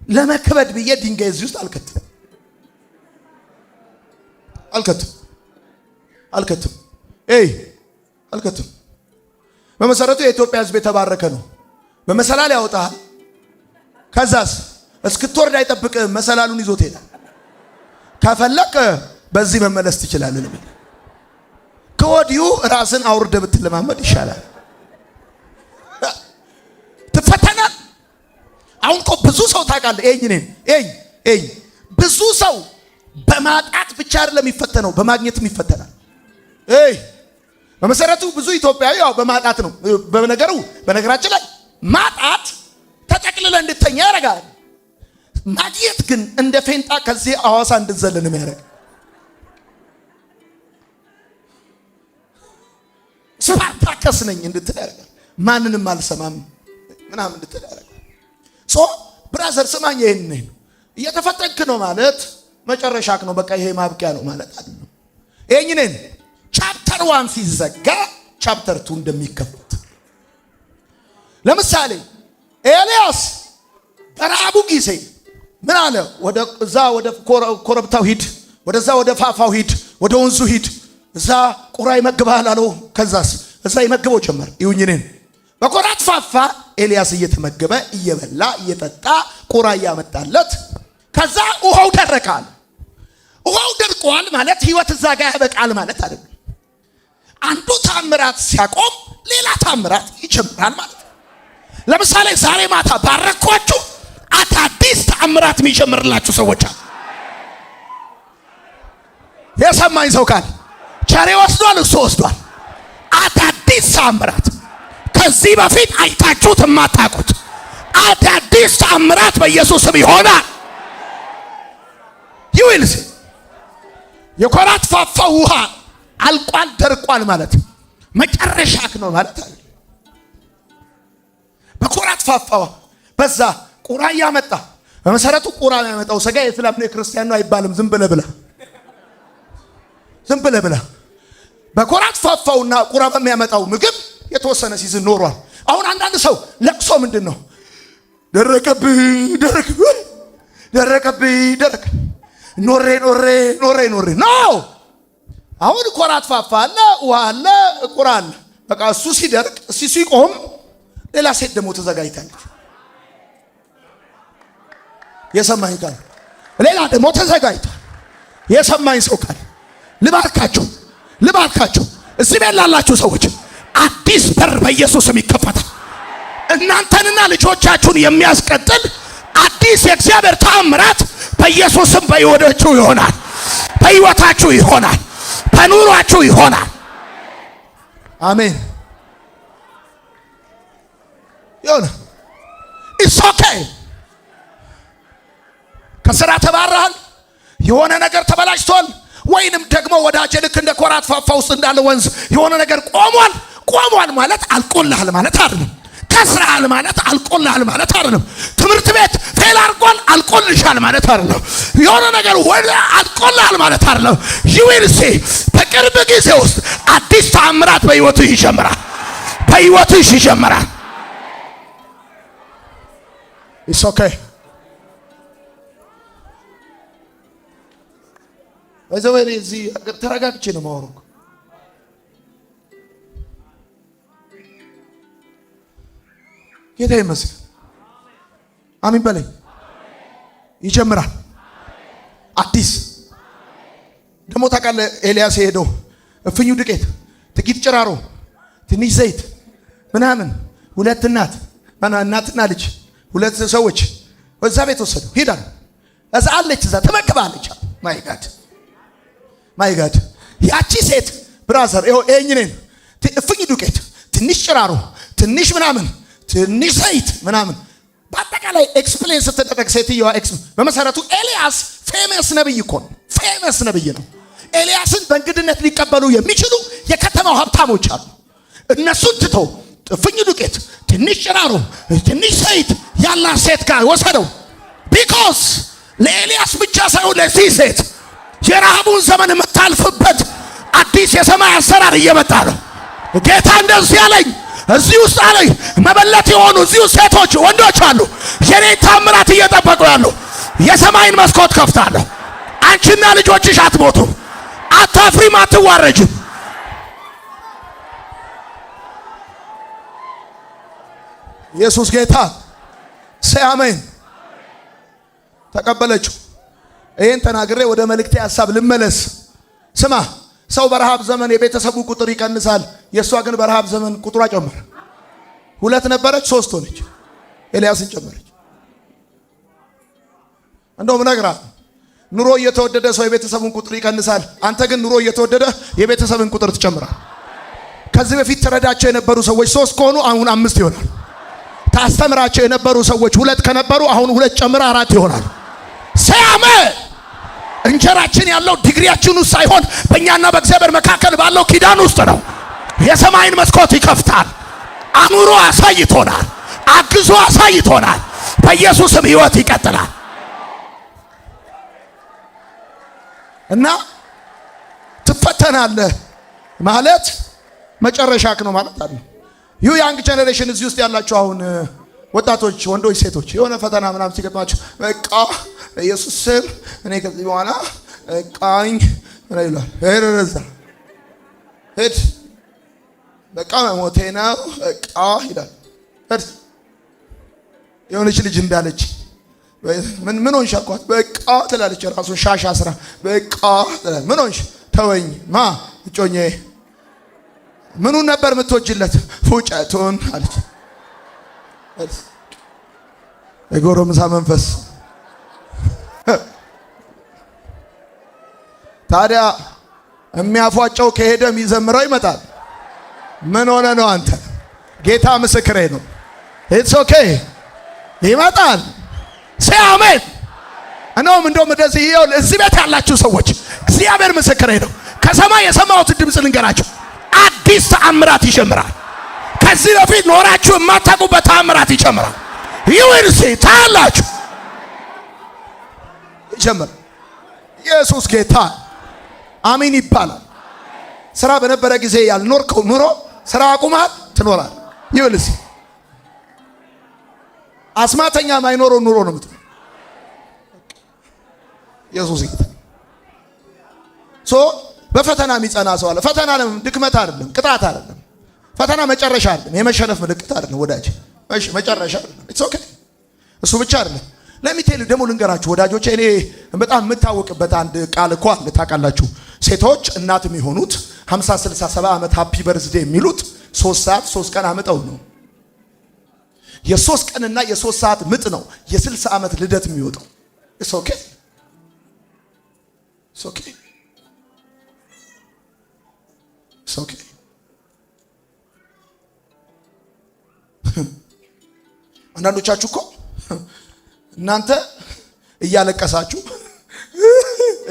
ለመክበድ ብዬ ድንጋይ እዚህ ውስጥ አልከትም። በመሰረቱ የኢትዮጵያ ሕዝብ የተባረከ ነው። በመሰላል ያወጣል። ከዛስ እስክትወርድ አይጠብቅም። መሰላሉን ይዞት ሄዳል። ከፈለክ በዚህ መመለስ ትችላለህ። ከወዲሁ ራስን አውርደ ብትለማመድ ይሻላል። ትፈተናል። አሁን እኮ ብዙ ሰው ታውቃለህ፣ ብዙ ሰው በማጣት ብቻ አይደለም የሚፈተነው፣ በማግኘትም ይፈተናል። በመሰረቱ ብዙ ኢትዮጵያዊ ያው በማጣት ነው። በነገራችን ላይ ማጣት ተጠቅልለ እንድተኛ ያደርጋል። ማግኘት ግን እንደ ፌንጣ ከዚህ አዋሳ እንድትዘልን የሚያደርግ ስፓርታከስ ነኝ እንድትል ያደርጋል። ማንንም አልሰማም ምናምን እንድትል ያደርጋል። ሶ ብራዘር ስማኝ፣ ይሄን እየተፈተንክ ነው ማለት መጨረሻክ ነው፣ በቃ ይሄ ማብቂያ ነው ማለት አይደለም። ይሄን ቻፕተር 1 ሲዘጋ ቻፕተር 2 እንደሚከፈት ለምሳሌ ኤልያስ በረሃቡ ጊዜ ምን አለ? ወደ ኮረብታው ሂድ፣ ወደዛ ወደ ፋፋው ሂድ፣ ወደ ወንዙ ሂድ፣ እዛ ቁራ ይመግባል አለው። ከዛስ እዛ ይመግበው ጀመር። ይሁኝኔን በኮራት ፋፋ ኤልያስ እየተመገበ እየበላ እየጠጣ ቁራ እያመጣለት ከዛ ውሃው ደረቃል። ውሃው ደርቋል ማለት ህይወት እዛ ጋር ያበቃል ማለት አይደለም። አንዱ ታምራት ሲያቆም ሌላ ታምራት ይጀምራል ማለት ነው። ለምሳሌ ዛሬ ማታ ባረኳችሁ አዲስ ታምራት የሚጀምርላችሁ ሰዎች አሉ። የሰማኝ ሰው ካለ ቸሬ ወስዷል፣ እሱ ወስዷል። አዲስ ታምራት ከዚህ በፊት አይታችሁት የማታውቁት አዲስ ታምራት በኢየሱስ ስም ይሆናል። ይውልስ የኮራት ፋፋ ውሃ አልቋል ደርቋል ማለት መጨረሻክ ነው ማለት አይደል። በኮራት ፋፋ በዛ ቁራ ያመጣ በመሰረቱ ቁራ ያመጣው ሰጋ የእስላም ነው የክርስቲያን ነው አይባልም። ዝም ብለህ ብላ በኮራት ፋፋውና ቁራ በሚያመጣው ምግብ የተወሰነ ሲዝን ኖሯል። አሁን አንዳንድ ሰው ለቅሶ ምንድነው? ደረቀብኝ ኖሬ ነው። አሁን ኮራት ፋፋ አለ፣ ውሃ አለ፣ ቁራ አለ። በቃ እሱ ሲደርቅ ሲቆም ሌላ ሴት ደግሞ ተዘጋጅታለች። የሰማኝ ካለ ሌላ ደግሞ ተዘጋጅቷል። የሰማኝ ሰው ካለ ልባርካችሁ እዚህ ቤት ላላችሁ ሰዎች አዲስ በር በኢየሱስ ስም ይከፈታል። እናንተንና ልጆቻችሁን የሚያስቀጥል አዲስ የእግዚአብሔር ተአምራት በኢየሱስ ስም በሕይወታችሁ ይሆናል፣ በሕይወታችሁ ይሆናል፣ በኑሯችሁ ይሆናል። አሜን። ይሆነ ኢትስ ኦኬ። ከስራ ተባረሃል፣ የሆነ ነገር ተበላሽቷል፣ ወይንም ደግሞ ወዳጄ ልክ እንደ ኮራት ፋፋ ውስጥ እንዳለ ወንዝ የሆነ ነገር ቆሟል ማለት አልቆልሃል ማለት አይደለም። ከስራል ማለት አልቆልሃል ማለት አይደለም። ትምህርት ቤት ፌል አድርጓል አልቆልሻል ማለት አይደለም። የሆነ ነገር አልቆልሃል ማለት አይደለም። ይዊልሲ በቅርብ ጊዜ ውስጥ አዲስ ተአምራት በሕይወትህ ይጀምራል። ኢትስ ኦኬ። በዘወይ እዚህ ተረጋግቼ ነው የማወራው። ጌታ ይመስገን። አሜን በለኝ። ይጀምራል አዲስ ደግሞ ታውቃለህ። ኤልያስ ሄደው እፍኙ ዱቄት፣ ጥቂት ጭራሮ፣ ትንሽ ዘይት ምናምን ሁለት እናትና ልጅ ሁለት ሰዎች በዛ ቤት ወሰደው። ሄዳል እዛ አለች፣ እዛ ተመግባለች። ማይ ጋድ ያቺ ሴት ብራዘር ይሄን እፍኝ ዱቄት፣ ትንሽ ጭራሮ፣ ትንሽ ምናምን፣ ትንሽ ዘይት ምናምን በአጠቃላይ ኤክስፕሌን ስትደረግ ሴትዮዋ በመሰረቱ ኤልያስ ፌመስ ነብይ እኮ ነው። ፌመስ ነብይ ነው። ኤልያስን በእንግድነት ሊቀበሉ የሚችሉ የከተማው ሀብታሞች አሉ። እነሱን ትቶ እፍኝ ዱቄት፣ ትንሽ ጭራሮ፣ ትንሽ ዘይት ያላት ሴት ጋር ወሰደው። ቢኮዝ ለኤልያስ ብቻ ሳይሆን ለዚህ ሴት የረሃቡን ዘመን የምታልፍበት አዲስ የሰማይ አሰራር እየመጣ ነው። ጌታ እንደዚህ ያለኝ እዚህ ውስጥ አለኝ መበለት የሆኑ እዚህ ሴቶች ወንዶች አሉ። የኔ ታምራት እየጠበቁ ያሉ የሰማይን መስኮት ከፍታለሁ። አንቺና ልጆችሽ አትሞቱም፣ አታፍሪም፣ አትዋረጅም። ኢየሱስ ጌታ አሜን። ተቀበለችው። ይሄን ተናግሬ ወደ መልእክቴ ሐሳብ ልመለስ። ስማ፣ ሰው በረሃብ ዘመን የቤተሰቡ ቁጥር ይቀንሳል። የእሷ ግን በረሃብ ዘመን ቁጥሯ ጨመረ። 2 ነበረች 3 ሆነች። ኤልያስን ጨመረች። እንደውም እነግርሃለሁ፣ ኑሮ እየተወደደ ሰው የቤተሰቡን ቁጥር ይቀንሳል። አንተ ግን ኑሮ እየተወደደ የቤተሰብን ቁጥር ትጨምራል። ከዚህ በፊት ተረዳቸው የነበሩ ሰዎች 3 ከሆኑ አሁን 5 ይሆናል። ታስተምራቸው የነበሩ ሰዎች 2 ከነበሩ አሁን 2 ጨምራ 4 ይሆናል። ሰያመ እንጀራችን ያለው ዲግሪያችን ውስጥ ሳይሆን በእኛና በእግዚአብሔር መካከል ባለው ኪዳን ውስጥ ነው። የሰማይን መስኮት ይከፍታል። አኑሮ አሳይቶናል፣ አግዞ አሳይቶናል። በኢየሱስም ሕይወት ይቀጥላል እና ትፈተናለህ ማለት መጨረሻክ ነው ማለት አይደል። ዩ ያንግ ጄኔሬሽን እዚህ ውስጥ ያላችሁ አሁን ወጣቶች፣ ወንዶች፣ ሴቶች የሆነ ፈተና ምናምን ሲገጥማችሁ በቃ ኢየሱስ ስም እኔ ከዚህ በኋላ ቃኝ ምን ይላል? ሄድ በቃ ሞቴ ነው በቃ ይላል። የሆነች ልጅ እንዳለች ምን ሆንሽ አልኳት። በቃ ትላለች ራሱን ሻሽ አስራ በቃ ትላለች። ምን ሆንሽ? ተወኝ ማ እጮኛዬ። ምኑን ነበር የምትወጅለት? ፉጨቱን አለች። የጎረምሳ መንፈስ። ታዲያ የሚያፏጨው ከሄደ የሚዘምረው ይመጣል። ምን ሆነ ነው አንተ? ጌታ ምስክሬ ነው። ኢትስ ኦኬ ይመጣል። አሜን። እንደውም እንደዚህ ይኸው እዚህ ቤት ያላችሁ ሰዎች እግዚአብሔር ምስክሬ ነው። ከሰማይ የሰማሁት ድምፅ ልንገራችሁ። አዲስ ተአምራት ይጀምራል። ከዚህ በፊት ኖራችሁ የማታውቁበት ተአምራት ይጀምራል። ይውልሲ ታላችሁ ይጀምር። ኢየሱስ ጌታ አሜን ይባላል። ስራ በነበረ ጊዜ ያልኖርከው ኑሮ ስራ አቁማል ትኖራል። ይውልሲ አስማተኛ ማይኖረው ኑሮ ነው የምትኖር። ኢየሱስ ጌታ በፈተና የሚጸና ሰው አለ። ፈተና ድክመት አይደለም፣ ቅጣት አይደለም። ፈተና መጨረሻ አይደለም፣ የመሸነፍ ምልክት አይደለም ወዳጅ። እሺ መጨረሻ አይደለም። ኢትስ ኦኬ። እሱ ብቻ አይደለም። ለሚቴል ደግሞ ልንገራችሁ ወዳጆቼ፣ እኔ በጣም የምታወቅበት አንድ ቃል እኮ አለ ታውቃላችሁ። ሴቶች እናት የሚሆኑት 50 60 70 ዓመት ሃፒ በርዝዴ የሚሉት 3 ሰዓት 3 ቀን አመጣው ነው። የ3 ቀንና የ3 ሰዓት ምጥ ነው የ60 ዓመት ልደት የሚወጣው። ኢትስ ኦኬ ኢትስ ኦኬ ኢትስ ኦኬ። አንዳንዶቻችሁ እኮ እናንተ እያለቀሳችሁ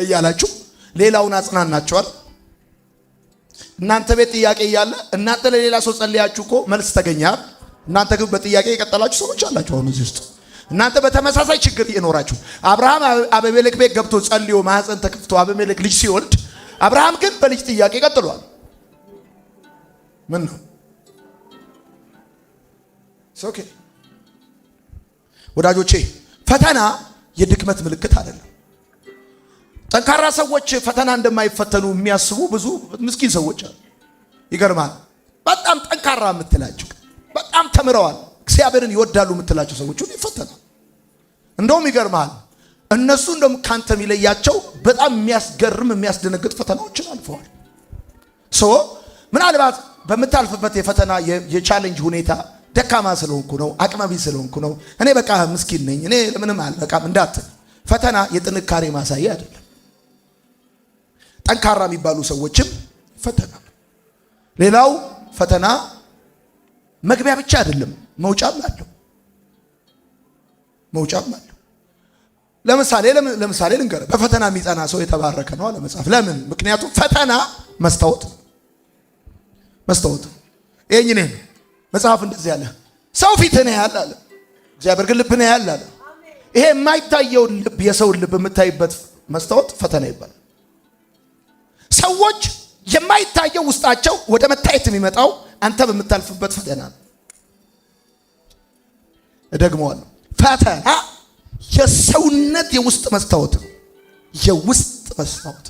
እያላችሁ ሌላውን አጽናናችኋል። እናንተ ቤት ጥያቄ እያለ እናንተ ለሌላ ሰው ጸልያችሁ እኮ መልስ ተገኛል። እናንተ ግን በጥያቄ የቀጠላችሁ ሰዎች አላችሁ። አሁን እዚህ ውስጥ እናንተ በተመሳሳይ ችግር እየኖራችሁ አብርሃም አቤሜሌክ ቤት ገብቶ ጸልዮ ማህፀን ተከፍቶ አቤሜሌክ ልጅ ሲወልድ አብርሃም ግን በልጅ ጥያቄ ቀጥሏል። ምን ነው? ኦኬ ወዳጆቼ፣ ፈተና የድክመት ምልክት አይደለም። ጠንካራ ሰዎች ፈተና እንደማይፈተኑ የሚያስቡ ብዙ ምስኪን ሰዎች አሉ። ይገርማል። በጣም ጠንካራ የምትላቸው በጣም ተምረዋል እግዚአብሔርን ይወዳሉ የምትላቸው ሰዎች ሁሉ ይፈተናል። እንደውም ይገርማል፣ እነሱ እንደውም ካንተ የሚለያቸው በጣም የሚያስገርም የሚያስደነግጥ ፈተናዎችን አልፈዋል። ምናልባት በምታልፍበት የፈተና የቻሌንጅ ሁኔታ ደካማ ስለሆንኩ ነው፣ አቅመቢ ስለሆንኩ ነው፣ እኔ በቃ ምስኪን ነኝ፣ እኔ ምንም አልበቃም እንዳትል። ፈተና የጥንካሬ ማሳያ አይደለም። ጠንካራ የሚባሉ ሰዎችም ይፈተናሉ። ሌላው ፈተና መግቢያ ብቻ አይደለም፣ መውጫም አለው። መውጫም አለው። ለምሳሌ ልንገርህ፣ በፈተና የሚጸና ሰው የተባረከ ነው አለ መጽሐፍ። ለምን? ምክንያቱም ፈተና መስታወት ይሄኝ ነው መጽሐፍ እንደዚህ ያለ ሰው ፊትህን ያያል አለ፣ እግዚአብሔር ግን ልብህን ያያል አለ። ይሄ የማይታየውን ልብ የሰውን ልብ የምታይበት መስታወት ፈተና ይባላል። ሰዎች የማይታየው ውስጣቸው ወደ መታየት የሚመጣው አንተ በምታልፍበት ፈተና ነው። እደግመዋለሁ፣ ፈተና የሰውነት የውስጥ መስታወት ነው። የውስጥ መስታወት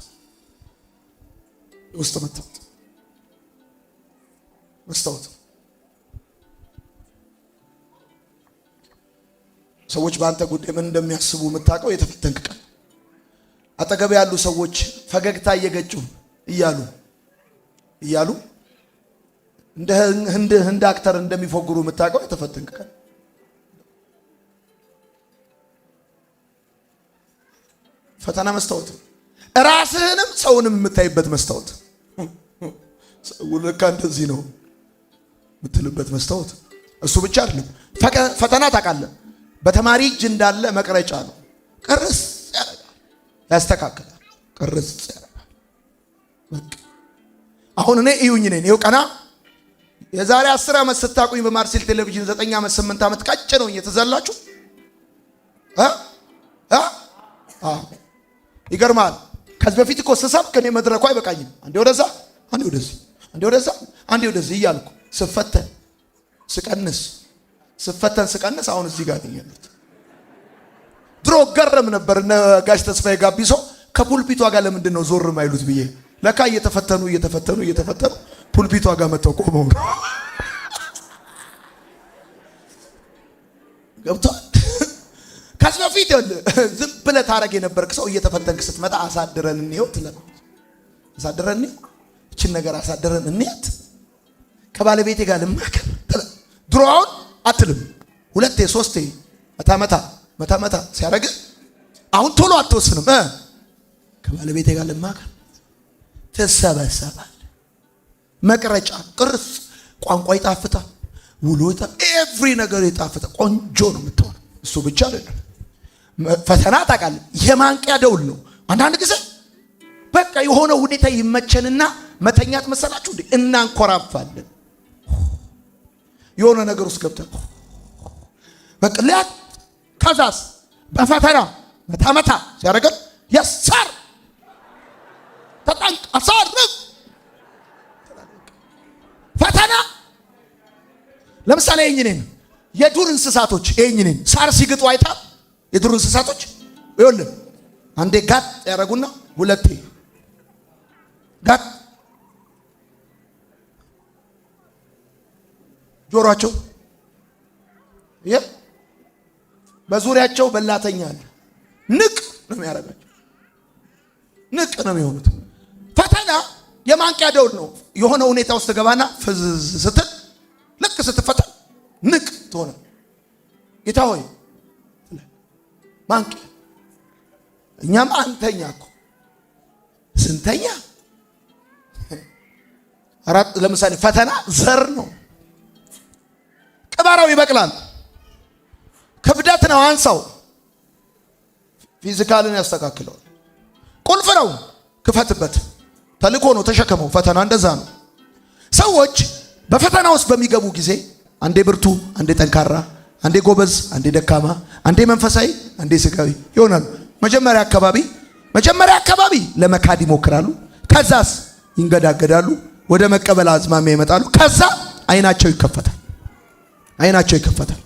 ሰዎች በአንተ ጉዳይ ምን እንደሚያስቡ የምታውቀው የተፈተንክ ቀን። አጠገብ ያሉ ሰዎች ፈገግታ እየገጩ እያሉ እንደ ህንድ አክተር እንደሚፎግሩ የምታውቀው የተፈተንክ ቀን። ፈተና መስታወት፣ ራስህንም ሰውንም የምታይበት መስታወት። ሰው ለካ እንደዚህ ነው የምትልበት መስታወት። እሱ ብቻ አይደለም፣ ፈተና ታውቃለህ፣ በተማሪ እጅ እንዳለ መቅረጫ ነው። ቅርጽ ያደርጋል፣ ያስተካክላል፣ ቅርጽ ያደርጋል። አሁን እኔ እዩኝ ነኝ ይኸው ቀና የዛሬ 10 ዓመት ስታቁኝ በማርሴል ቴሌቪዥን 9 ዓመት 8 ዓመት ቀጭ ነው እየተዘላችሁ ይገርማል። ከዚህ በፊት እኮ ስሰብክ እኔ መድረኩ አይበቃኝም። አንዴ ወደዛ፣ አንዴ ወደዚህ፣ አንዴ ወደዛ፣ አንዴ ወደዚህ እያልኩ ስፈተን ስቀንስ አሁን እዚህ ጋር ነኝ ያለሁት። ድሮ ገረም ነበር እነ ጋሽ ተስፋዬ ጋቢሶ ከፑልፒቷ ጋር ለምንድን ነው ዞር ማይሉት ብዬ። ለካ እየተፈተኑ ፑልፒቷ ጋር መተው ቆመው ነው። ገብቷል። ከዚህ በፊት ዝም ብለህ ታረግ የነበርክ ሰው እየተፈተንክ ስትመጣ አሳድረን እንየው ትላለህ። አሳድረን እቺን ነገር አሳድረን እንያት ከባለቤቴ ጋር ልማከር። ድሮውን አትልም። ሁለቴ ሶስቴ መታ ሲያረግ አሁን ቶሎ አትወስንም። ከባለቤቴ ጋር ልማከር ትሰበሰባል። መቅረጫ ቅርስ ቋንቋ ይጣፍጣል፣ ውሎ ኤቭሪ ነገር ይጣፍጣል። ቆንጆ ነው የምትሆነው። እሱ ብቻ አይደለም ፈተና ታውቃለህ፣ የማንቂያ ደውል ነው። አንዳንድ ጊዜ በቃ የሆነ ሁኔታ ይመቸንና መተኛት መሰላችሁ እንዴ እናንኮራፋለን። የሆነ ነገር ውስጥ ገብተን በቃ ሊያት ከዛስ በፈተና መታ ሲያደርገን የሳር ተጠንቅ አሳርፍ ፈተና። ለምሳሌ ይሄን የዱር እንስሳቶች ይሄን ሳር ሲግጡ አይታ የዱር እንስሳቶች ይኸውልህ አንዴ ጋጥ ያደርጉና ሁለቴ ጋጥ ጆሮአቸው በዙሪያቸው በላተኛ አለ። ንቅ ነው የሚያደርጋቸው፣ ንቅ ነው የሚሆኑት። ፈተና የማንቂያ ደውል ነው። የሆነ ሁኔታ ውስጥ ገባና ፍዝዝ ስትል ልክ ስትፈተን ንቅ ትሆነ። ጌታ ሆይ ማንቂያ። እኛም አንተኛ እኮ ስንተኛ አራት ለምሳሌ ፈተና ዘር ነው። ቅበራው ይበቅላል። ክብደት ነው አንሳው፣ ፊዚካልን ያስተካክለው። ቁልፍ ነው ክፈትበት። ተልኮ ነው ተሸከመው። ፈተና እንደዛ ነው። ሰዎች በፈተና ውስጥ በሚገቡ ጊዜ አንዴ ብርቱ፣ አንዴ ጠንካራ፣ አንዴ ጎበዝ፣ አንዴ ደካማ፣ አንዴ መንፈሳዊ፣ አንዴ ስጋዊ ይሆናሉ። መጀመሪያ አካባቢ ለመካድ ይሞክራሉ። ከዛስ ይንገዳገዳሉ፣ ወደ መቀበል አዝማሚያ ይመጣሉ። ከዛ አይናቸው ይከፈታል።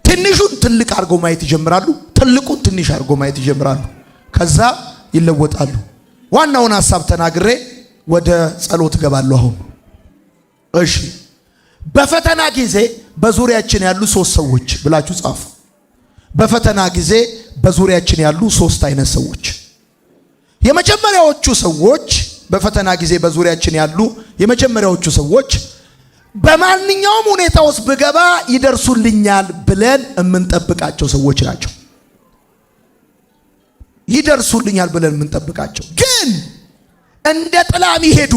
ትንሹን ትልቅ አድርጎ ማየት ይጀምራሉ። ትልቁን ትንሽ አድርጎ ማየት ይጀምራሉ። ከዛ ይለወጣሉ። ዋናውን ሐሳብ ተናግሬ ወደ ጸሎት ገባለሁ። አሁን እሺ፣ በፈተና ጊዜ በዙሪያችን ያሉ ሶስት ሰዎች ብላችሁ ጻፉ። በፈተና ጊዜ በዙሪያችን ያሉ ሶስት አይነት ሰዎች። የመጀመሪያዎቹ ሰዎች በፈተና ጊዜ በዙሪያችን ያሉ የመጀመሪያዎቹ ሰዎች በማንኛውም ሁኔታ ውስጥ ብገባ ይደርሱልኛል ብለን የምንጠብቃቸው ሰዎች ናቸው። ይደርሱልኛል ብለን የምንጠብቃቸው ግን እንደ ጥላ የሚሄዱ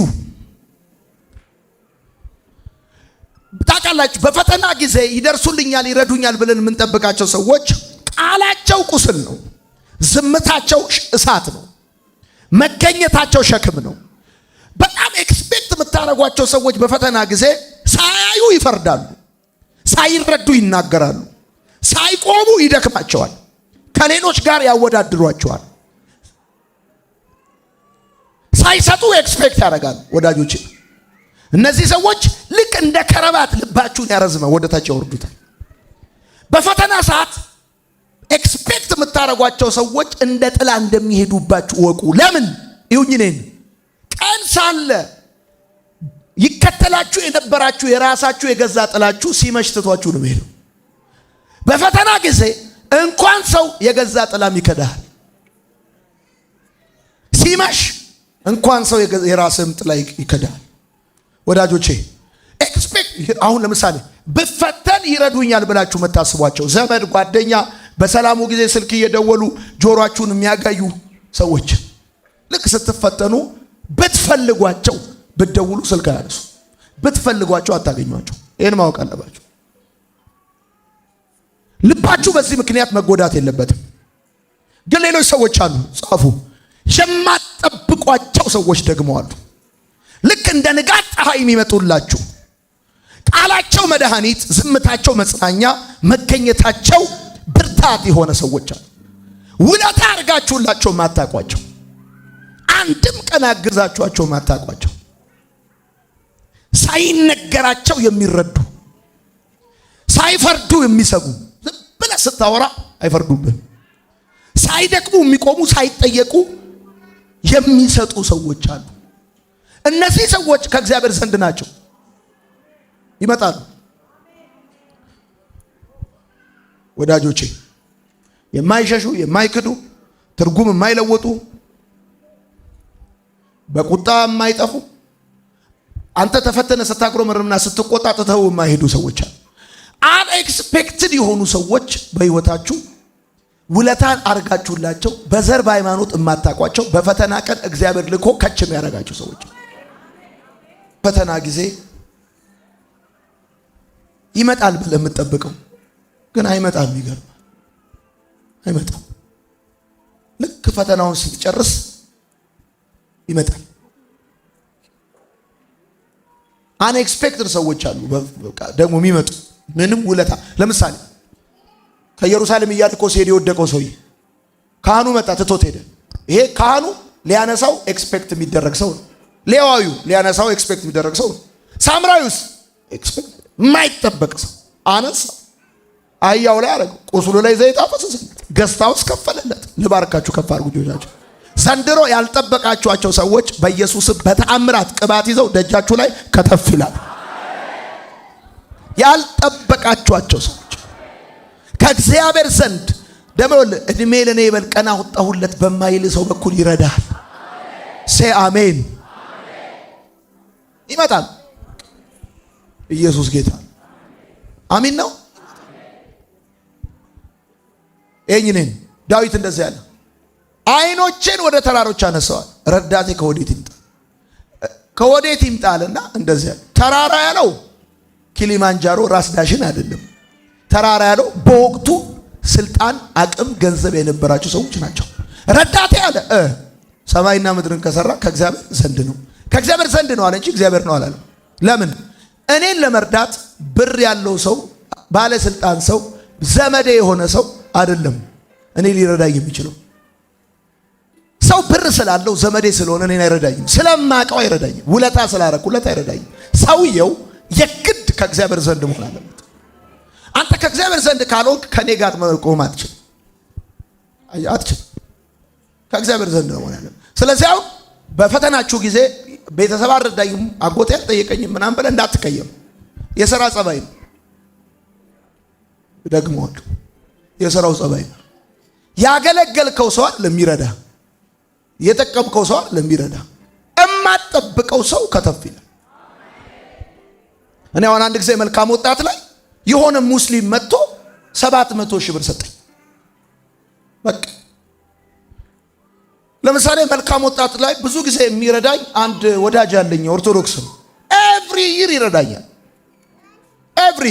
ታውቃላችሁ። በፈተና ጊዜ ይደርሱልኛል ይረዱኛል ብለን የምንጠብቃቸው ሰዎች ቃላቸው ቁስል ነው፣ ዝምታቸው እሳት ነው፣ መገኘታቸው ሸክም ነው። በጣም ኤክስፔክት የምታደርጓቸው ሰዎች በፈተና ጊዜ ሳያዩ ይፈርዳሉ፣ ሳይረዱ ይናገራሉ፣ ሳይቆሙ ይደክማቸዋል፣ ከሌሎች ጋር ያወዳድሯቸዋል፣ ሳይሰጡ ኤክስፔክት ያደርጋሉ። ወዳጆች እነዚህ ሰዎች ልክ እንደ ከረባት ልባችሁን ያረዝመው ወደ ታች ያወርዱታል። በፈተና ሰዓት ኤክስፔክት የምታደርጓቸው ሰዎች እንደ ጥላ እንደሚሄዱባችሁ ወቁ። ለምን ይሁኝ ነኝ ቀን ሳለ ይከተላችሁ የነበራችሁ የራሳችሁ የገዛ ጥላችሁ ሲመሽ ትቷችሁ ነው የሚሄደው። በፈተና ጊዜ እንኳን ሰው የገዛ ጥላም ይከዳል። ሲመሽ እንኳን ሰው የራስም ጥላ ይከዳል። ወዳጆቼ ኤክስፔክት አሁን ለምሳሌ ብፈተን ይረዱኛል ብላችሁ መታስቧቸው ዘመድ ጓደኛ በሰላሙ ጊዜ ስልክ እየደወሉ ጆሮአችሁን የሚያጋዩ ሰዎች ልክ ስትፈተኑ ብትፈልጓቸው ብትደውሉ ስልክ አያነሱ፣ ብትፈልጓቸው አታገኟቸው። ይሄን ማወቅ አለባችሁ። ልባችሁ በዚህ ምክንያት መጎዳት የለበትም። ግን ሌሎች ሰዎች አሉ፣ ጻፉ። የማትጠብቋቸው ሰዎች ደግሞ አሉ። ልክ እንደ ንጋት ፀሐይ የሚመጡላችሁ ቃላቸው መድኃኒት፣ ዝምታቸው መጽናኛ፣ መገኘታቸው ብርታት የሆነ ሰዎች አሉ። ውለታ አድርጋችሁላቸው ማታቋቸው፣ አንድም ቀን አግዛችኋቸው ማታቋቸው፣ ሳይነገራቸው የሚረዱ፣ ሳይፈርዱ የሚሰጉ፣ ዝም ብለህ ስታወራ አይፈርዱብህ፣ ሳይደክሙ የሚቆሙ፣ ሳይጠየቁ የሚሰጡ ሰዎች አሉ። እነዚህ ሰዎች ከእግዚአብሔር ዘንድ ናቸው፣ ይመጣሉ። ወዳጆቼ የማይሸሹ የማይክዱ ትርጉም የማይለወጡ በቁጣ የማይጠፉ አንተ ተፈተነ ስታጉረመርምና ስትቆጣ ተተው የማይሄዱ ሰዎች አሉ። አንኤክስፔክትድ የሆኑ ሰዎች በህይወታችሁ ውለታን አርጋችሁላቸው በዘር በሃይማኖት የማታቋቸው በፈተና ቀን እግዚአብሔር ልኮ ከችም ያረጋችሁ ሰዎች። ፈተና ጊዜ ይመጣል ብለህ የምትጠብቀው ግን አይመጣም። ይገርም አይመጣም። ልክ ፈተናውን ስትጨርስ ይመጣል። አንኤክስፔክትድ ሰዎች አሉ ደግሞ የሚመጡ ምንም ውለታ። ለምሳሌ ከኢየሩሳሌም ኢያሪኮ ሲሄድ የወደቀው ሰውዬ ካህኑ መጣ ትቶት ሄደ። ይሄ ካህኑ ሊያነሳው ኤክስፔክት የሚደረግ ሰው ነው። ሌዋዊው ሊያነሳው ኤክስፔክት የሚደረግ ሰው ነው። ሳምራዊውስ ኤክስፔክት የማይጠበቅ ሰው አነሳው። አህያው ላይ አረገው፣ ቁስሉ ላይ ዘይት አፈሰሰለት፣ ገዝታውስ ከፈለለት። ልባርካችሁ ከፍ አድርጉ ልጆቻችሁ። ዘንድሮ ያልጠበቃችኋቸው ሰዎች በኢየሱስ በተአምራት ቅባት ይዘው ደጃችሁ ላይ ከተፍ ይላል። ያልጠበቃችኋቸው ሰዎች ከእግዚአብሔር ዘንድ ደግሞ እድሜ ለኔ ይበል ቀና አወጣሁለት በማይል ሰው በኩል ይረዳል። ሴ አሜን። ይመጣል። ኢየሱስ ጌታ አሜን ነው። እኝነን ዳዊት እንደዚህ ያለ አይኖችን ወደ ተራሮች አነሳዋል፣ ረዳቴ ከወዴት ይምጣ ከወዴት ይምጣልና እንደዚህ ያለ ተራራ ያለው ኪሊማንጃሮ ራስ ዳሽን አይደለም። ተራራ ያለው በወቅቱ ስልጣን፣ አቅም፣ ገንዘብ የነበራቸው ሰዎች ናቸው። ረዳቴ ያለ ሰማይና ምድርን ከሰራ ከእግዚአብሔር ዘንድ ነው። ከእግዚአብሔር ዘንድ ነው አለ እንጂ እግዚአብሔር ነው አላለም። ለምን? እኔን ለመርዳት ብር ያለው ሰው፣ ባለስልጣን ሰው፣ ዘመዴ የሆነ ሰው አይደለም እኔ ሊረዳኝ የሚችለው። ሰው ብር ስላለው ዘመዴ ስለሆነ እኔን አይረዳኝም። ስለማቀው አይረዳኝም። ውለታ ስላረኩለት አይረዳኝም። ሰውየው የግድ ከእግዚአብሔር ዘንድ መሆን አለበት። አንተ ከእግዚአብሔር ዘንድ ካልሆንክ ከኔ ጋር መቆም አትችልም። ከእግዚአብሔር ዘንድ ነው መሆን ያለበት። ስለዚህ አሁን በፈተናችሁ ጊዜ ቤተሰብ አልረዳኝም፣ አጎቴ አልጠየቀኝም ምናምን ብለህ እንዳትቀየም። የሥራ ጸባይ ነው። ደግሞዋለሁ፣ የሥራው ጸባይ ነው። ያገለገልከው ሰው ለሚረዳ፣ የጠቀምከው ሰው ለሚረዳ፣ እማትጠብቀው ሰው ከተፍ ይላል። እኔ አሁን አንድ ጊዜ መልካም ወጣት ላይ የሆነ ሙስሊም መጥቶ 700 ሺህ ብር ሰጠኝ። በቃ ለምሳሌ መልካም ወጣት ላይ ብዙ ጊዜ የሚረዳኝ አንድ ወዳጅ አለኝ፣ ኦርቶዶክስ ነው። ኤቭሪ ይር ይረዳኛል። ኤቭሪ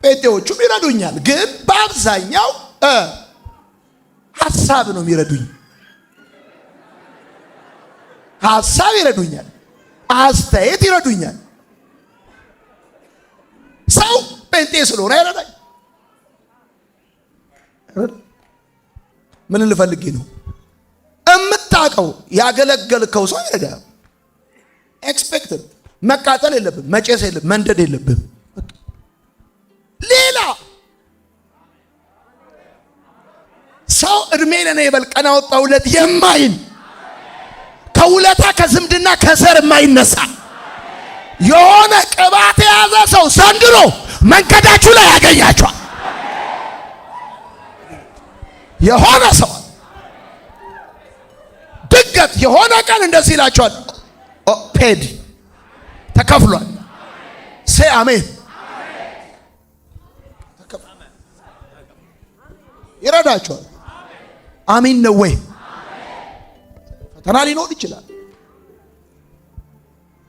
ጴንጤዎቹም ይረዱኛል፣ ግን በአብዛኛው ሐሳብ ነው የሚረዱኝ። ሐሳብ ይረዱኛል፣ አስተያየት ይረዱኛል። ሰው ጴንጤ ስለሆነ አይረዳኝ። ምን ልፈልግ ነው? እምታውቀው ያገለገልከው ሰው አይረዳም። ኤክስፔክትድ መቃጠል የለብም፣ መጨስ የለብም፣ መንደድ የለብም። ሌላ ሰው እድሜ ለኔ ይበል ቀና አወጣሁለት የማይል ከውለታ ከዝምድና ከዘር የማይነሳ የሆነ ቅባት የያዘ ሰው ዘንድሮ መንገዳችሁ ላይ ያገኛችኋል። የሆነ ሰው ድንገት የሆነ ቀን እንደዚህ ይላችኋል፣ ፔድ ተከፍሏል። ሴ አሜን። ይረዳችኋል። አሜን ነው ወይ? ፈተና ሊኖር ይችላል፣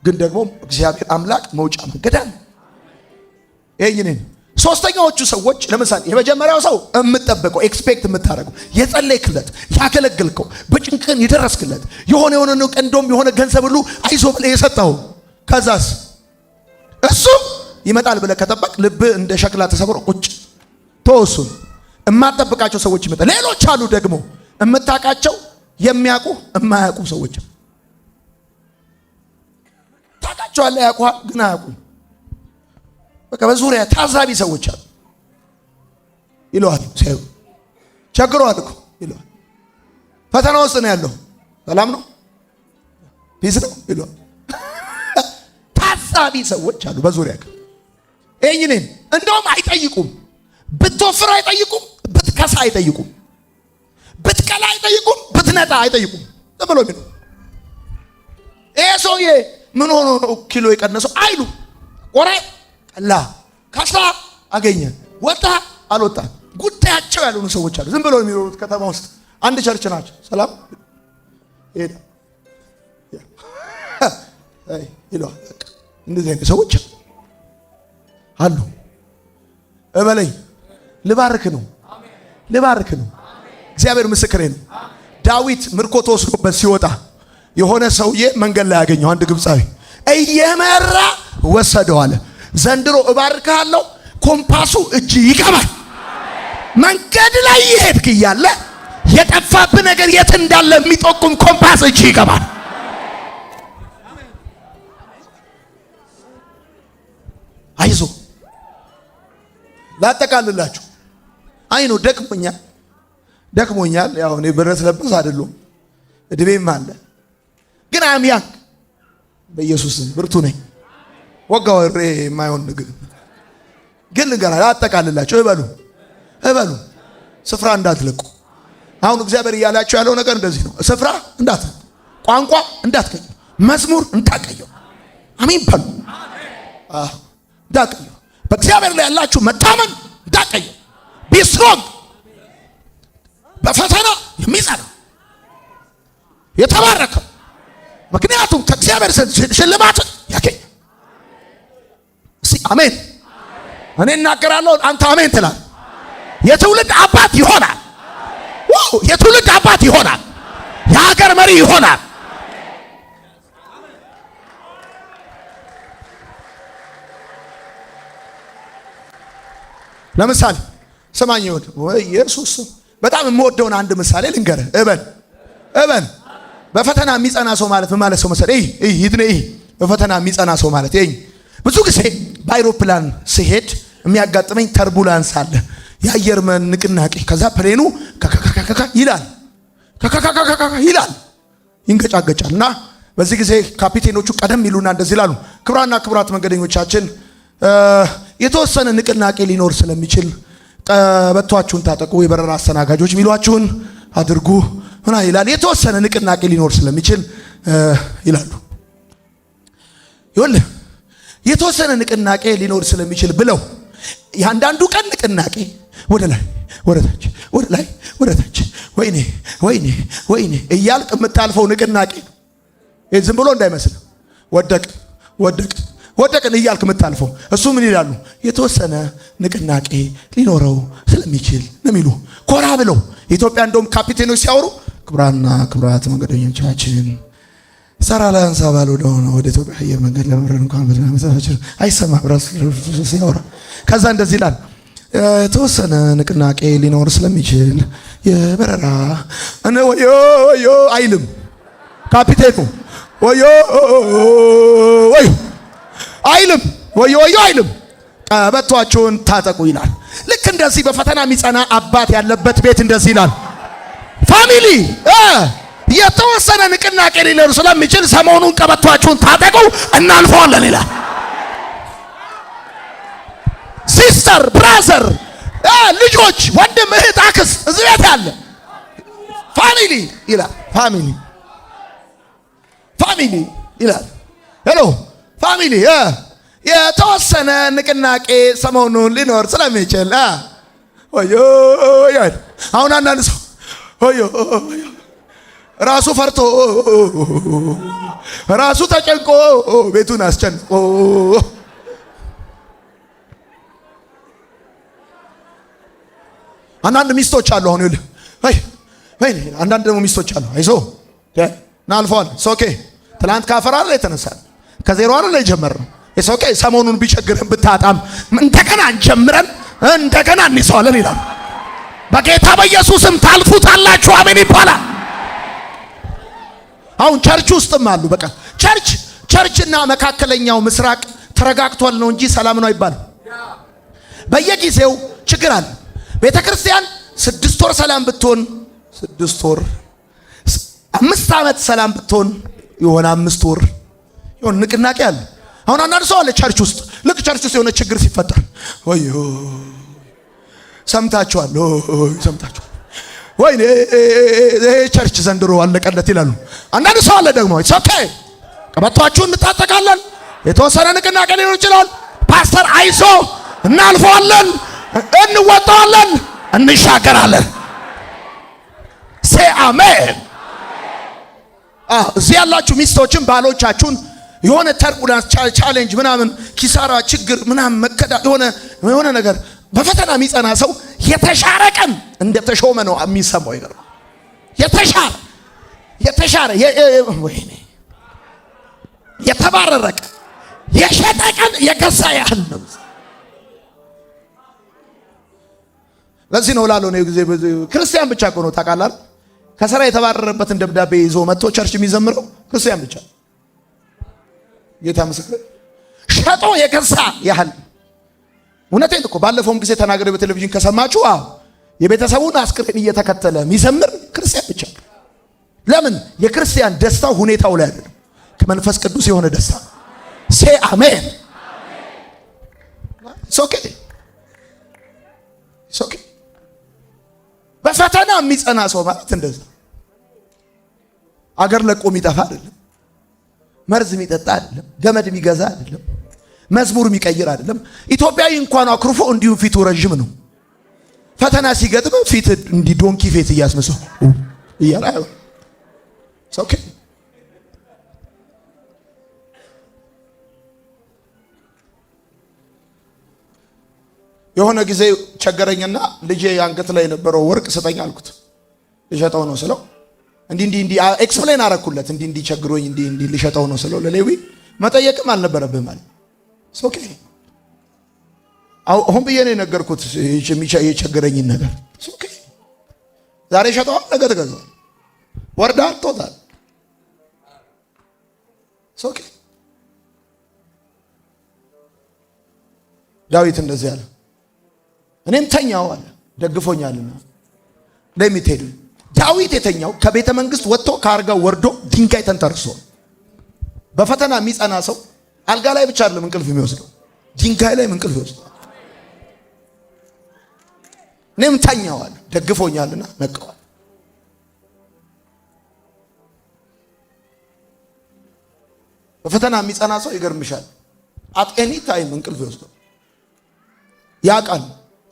ግን ደግሞ እግዚአብሔር አምላክ መውጫ መንገድ አለ። ይሄንን ሶስተኛዎቹ ሰዎች ለምሳሌ የመጀመሪያው ሰው የምትጠብቀው ኤክስፔክት የምታደርገው የጸለይክለት ያገለግልከው በጭንቅን የደረስክለት የሆነ ቀን እንደውም የሆነ ገንዘብ ሁሉ አይዞ ብለህ የሰጠው ከዛስ እሱ ይመጣል ብለህ ከጠበቅ ልብ እንደ ሸክላ ተሰብሮ ቁጭ ተወሱን የማትጠብቃቸው ሰዎች ይመጣል። ሌሎች አሉ ደግሞ የምታውቃቸው የሚያውቁ የማያውቁ ሰዎች ታውቃቸዋለህ፣ ያውቁሃል ግን አያውቁም። በቃ በዙሪያ ታዛቢ ሰዎች አሉ። ይለዋል ሲያዩ ቸግሯል እኮ ይለዋል። ፈተና ውስጥ ነው ያለው፣ ሰላም ነው ፒስ ነው ይለዋል። ታዛቢ ሰዎች አሉ በዙሪያ። ይሄንን እንደውም አይጠይቁም። ብትወፍር አይጠይቁም፣ ብትከሳ አይጠይቁም፣ ብትቀላ አይጠይቁም፣ ብትነጣ አይጠይቁም። ዝም ብሎ የሚሉ ይሄ ሰውዬ ምን ሆኖ ነው ኪሎ የቀነሰው አይሉ። ቆረ ቀላ፣ ከሳ፣ አገኘ፣ ወጣ አልወጣ ጉዳያቸው ያልሆኑ ሰዎች አሉ። ዝም ብሎ የሚኖሩት ከተማ ውስጥ አንድ ቸርች ናቸው። ሰላም ሄዳ ይለዋል። እንደዚህ አይነት ሰዎች አሉ። እበለኝ ልባርክ ነው፣ ልባርክ ነው። እግዚአብሔር ምስክሬ ነው። ዳዊት ምርኮ ተወስዶበት ሲወጣ የሆነ ሰውዬ መንገድ ላይ ያገኘው አንድ ግብፃዊ እየመራ ወሰደው አለ። ዘንድሮ እባርካለሁ ኮምፓሱ እጅ ይገባል። መንገድ ላይ ይሄድክ እያለ የጠፋብህ ነገር የት እንዳለ የሚጠቁም ኮምፓስ እጅ ይገባል። አይዞ ላጠቃልላችሁ። አይኖ ደክሞኛል። ያው እኔ ብረት ለበስ አይደለም እድሜም አለ፣ ግን አምያክ በኢየሱስ ብርቱ ነኝ። ወጋ ወሬ የማይሆን ግን ልንገራ ላጠቃልላችሁ። እበሉ ስፍራ እንዳትለቁ። አሁን እግዚአብሔር እያላችሁ ያለው ነገር እንደዚህ ነው። ስፍራ እንዳትለቁ፣ ቋንቋ እንዳትቀዩ፣ መዝሙር እንዳትቀዩ። አሜን በሉ። እንዳትቀዩ፣ በእግዚአብሔር ላይ ያላችሁ መታመን እንዳትቀዩ። ቢ ስትሮንግ፣ በፈተና የሚጸና የተባረከ፣ ምክንያቱም ከእግዚአብሔር ሽልማትን ያገኝ። አሜን። እኔ እናገራለሁ፣ አንተ አሜን ትላለህ። የትውልድ አባት ይሆናል። የትውልድ አባት ይሆናል። የሀገር መሪ ይሆናል። ለምሳሌ ስማኝ፣ ወይ ኢየሱስ በጣም የምወደውን አንድ ምሳሌ ልንገርህ። እበን በፈተና የሚጸና ሰው ማለት ምን ማለት ሰው መሰለህ? በፈተና የሚጸና ሰው ማለት ብዙ ጊዜ በአይሮፕላን ሲሄድ የሚያጋጥመኝ ተርቡላንስ አለ፣ የአየር ንቅናቄ። ከዛ ፕሌኑ ይላል ይንገጫገጫል። እና በዚህ ጊዜ ካፒቴኖቹ ቀደም ይሉና እንደዚህ ይላሉ፣ ክቡራንና ክቡራት መንገደኞቻችን የተወሰነ ንቅናቄ ሊኖር ስለሚችል ቀበቷችሁን ታጠቁ፣ የበረራ አስተናጋጆች ሚሏችሁን አድርጉ ሆና ይላል። የተወሰነ ንቅናቄ ሊኖር ስለሚችል ይላሉ። ይኸውልህ የተወሰነ ንቅናቄ ሊኖር ስለሚችል ብለው ያንዳንዱ ቀን ንቅናቄ ወደ ላይ ወደ ታች፣ ወደ ላይ ወደ ታች፣ ወይኔ እያልክ የምታልፈው ንቅናቄ ነው። ዝም ብሎ እንዳይመስል ወደቅን እያልክ የምታልፈው እሱ ምን ይላሉ? የተወሰነ ንቅናቄ ሊኖረው ስለሚችል ነው የሚሉ ኮራ ብለው። ኢትዮጵያ እንደውም ካፒቴኖች ሲያወሩ ክቡራንና ክቡራት መንገደኞቻችን ሰራ ላንሳ ባል ወደ ኢትዮጵያ አየር መንገድ ለመብረር እንኳን በደህና አይሰማም ራሱ ሲያወራ። ከዛ እንደዚህ ይላል፣ የተወሰነ ንቅናቄ ሊኖር ስለሚችል የበረራ ወዮ አይልም ካፒቴኑ። ወዮ አይልም፣ ወዮ አይልም። ቀበቷችሁን ታጠቁ ይላል። ልክ እንደዚህ በፈተና የሚጸና አባት ያለበት ቤት እንደዚህ ይላል። ፋሚሊ የተወሰነ ንቅናቄ ሊኖር ስለሚችል ሰሞኑን ቀበቷችሁን ታጠቁ እናልፈዋለን ይላል። ሲስተር ብራዘር፣ ልጆች፣ ወንድም፣ እህት፣ አክስት እዚህ ቤት ያለ ፋሚሊ ይላል። ፋሚሊ ይላል። ሄሎ ፋሚሊ፣ የተወሰነ ንቅናቄ ሰሞኑን ሊኖር ስለሚችል ወዮ። አሁን አንዳንድ ሰው ወዮ ራሱ ፈርቶ ራሱ ተጨንቆ ቤቱን አስጨንቆ አንዳንድ ሚስቶች አሉ። አሁን ይኸውልህ አንዳንድ ደግሞ ሚስቶች አሉ። አይዞ ናልፈዋል። ኦኬ ትላንት ካፈር አይደል የተነሳን ከዜሮ አይደል የጀመርነው። ኦኬ ሰሞኑን ቢቸግረን ብታጣም እንደገና እንጀምረን እንደገና እንይዘዋለን ይላል። በጌታ በኢየሱስም ታልፉታላችሁ። አሜን ይባላል። አሁን ቸርች ውስጥም አሉ። በቃ ቸርችና መካከለኛው ምስራቅ ተረጋግቷል ነው እንጂ ሰላም ነው አይባልም። በየጊዜው ችግር አለ። ቤተ ክርስቲያን 6 ወር ሰላም ብትሆን 6 ወር 5 ዓመት ሰላም ብትሆን የሆነ 5 ወር የሆነ ንቅናቄ አለ። አሁን አንዳንድ ሰው አለ ቸርች ውስጥ ልክ ቸርች ውስጥ የሆነ ችግር ሲፈጠር ወዮ ሰምታችኋል ሰምታችኋል። ወይኔ ቸርች ዘንድሮ አለቀለት ይላሉ። አንዳንድ ሰው አለ ደግሞ ኦኬ ቀበቷችሁን እንታጠቃለን፣ የተወሰነ ንቅናቄ ሊሆን ይችላል። ፓስተር አይዞ እናልፈዋለን፣ እንወጣዋለን፣ እንሻገራለን። ሴ አሜን። እዚህ ያላችሁ ሚስቶችን ባሎቻችሁን የሆነ ተርቡላንስ ቻሌንጅ ምናምን ኪሳራ ችግር ምናምን መከዳ የሆነ ነገር በፈተና የሚጸና ሰው የተሻረ ቀን እንደተሾመ ነው የሚሰማው። ይገርም የተሻረ ወይኔ የተባረረቀ የሸጠ ቀን የገዛ ያህል ነው። ለዚህ ነው ላለው ነው ጊዜ ክርስቲያን ብቻ እኮ ነው ታውቃለህ። ከሥራ የተባረረበትን ደብዳቤ ይዞ መጥቶ ቸርች የሚዘምረው ክርስቲያን ብቻ። ጌታ ምስክር ሸጦ የገዛ ያህል። እውነቴን እኮ ባለፈውም ጊዜ ተናግሬ በቴሌቪዥን ከሰማችሁ የቤተሰቡን አስክሬን እየተከተለ የሚዘምር ክርስቲያን ብቻ። ለምን? የክርስቲያን ደስታው ሁኔታው ላይ አይደለም፣ ከመንፈስ ቅዱስ የሆነ ደስታ። ሴ አሜን። ኦኬ ኦኬ። በፈተና የሚጸና ሰው ማለት እንደዛ አገር ለቆ የሚጠፋ አይደለም፣ መርዝ የሚጠጣ አይደለም፣ ገመድ የሚገዛ አይደለም፣ መዝሙር የሚቀይር አይደለም። ኢትዮጵያዊ እንኳን አክሩፎ እንዲሁ ፊቱ ረጅም ነው። ፈተና ሲገጥም ፊት እንዲ ዶንኪ ፌት እያስመሰው ይያራ ኦኬ። የሆነ ጊዜ ቸገረኝና ልጄ አንገት ላይ የነበረው ወርቅ ስጠኝ አልኩት። ልሸጠው ነው ስለው እንዲ ኤክስፕሌን አረኩለት። እንዲ ቸግሮኝ እንዲ ልሸጠው ነው ስለው ለሌዊ መጠየቅም አልነበረብህም ማለት ኦኬ። አሁን ብዬ ነው የነገርኩት የቸገረኝን ነገር ኦኬ። ዛሬ ሸጠዋል፣ ነገ ተገዛዋል፣ ወርዳ አጥቶታል ኦኬ። ዳዊት እንደዚህ ያለ እኔም ተኛው አለ ደግፎኛልና ለሚቴድ ዳዊት የተኛው ከቤተ መንግስት ወጥቶ ከአልጋው ወርዶ ድንጋይ ተንተርሶ። በፈተና የሚጸና ሰው አልጋ ላይ ብቻ አይደለም እንቅልፍ የሚወስደው፣ ድንጋይ ላይ እንቅልፍ ይወስዳል። እኔም ተኛው አለ ደግፎኛልና ነቀዋል። በፈተና የሚጸና ሰው ይገርምሻል፣ አት ኤኒ ታይም እንቅልፍ ይወስዳል። ያውቃል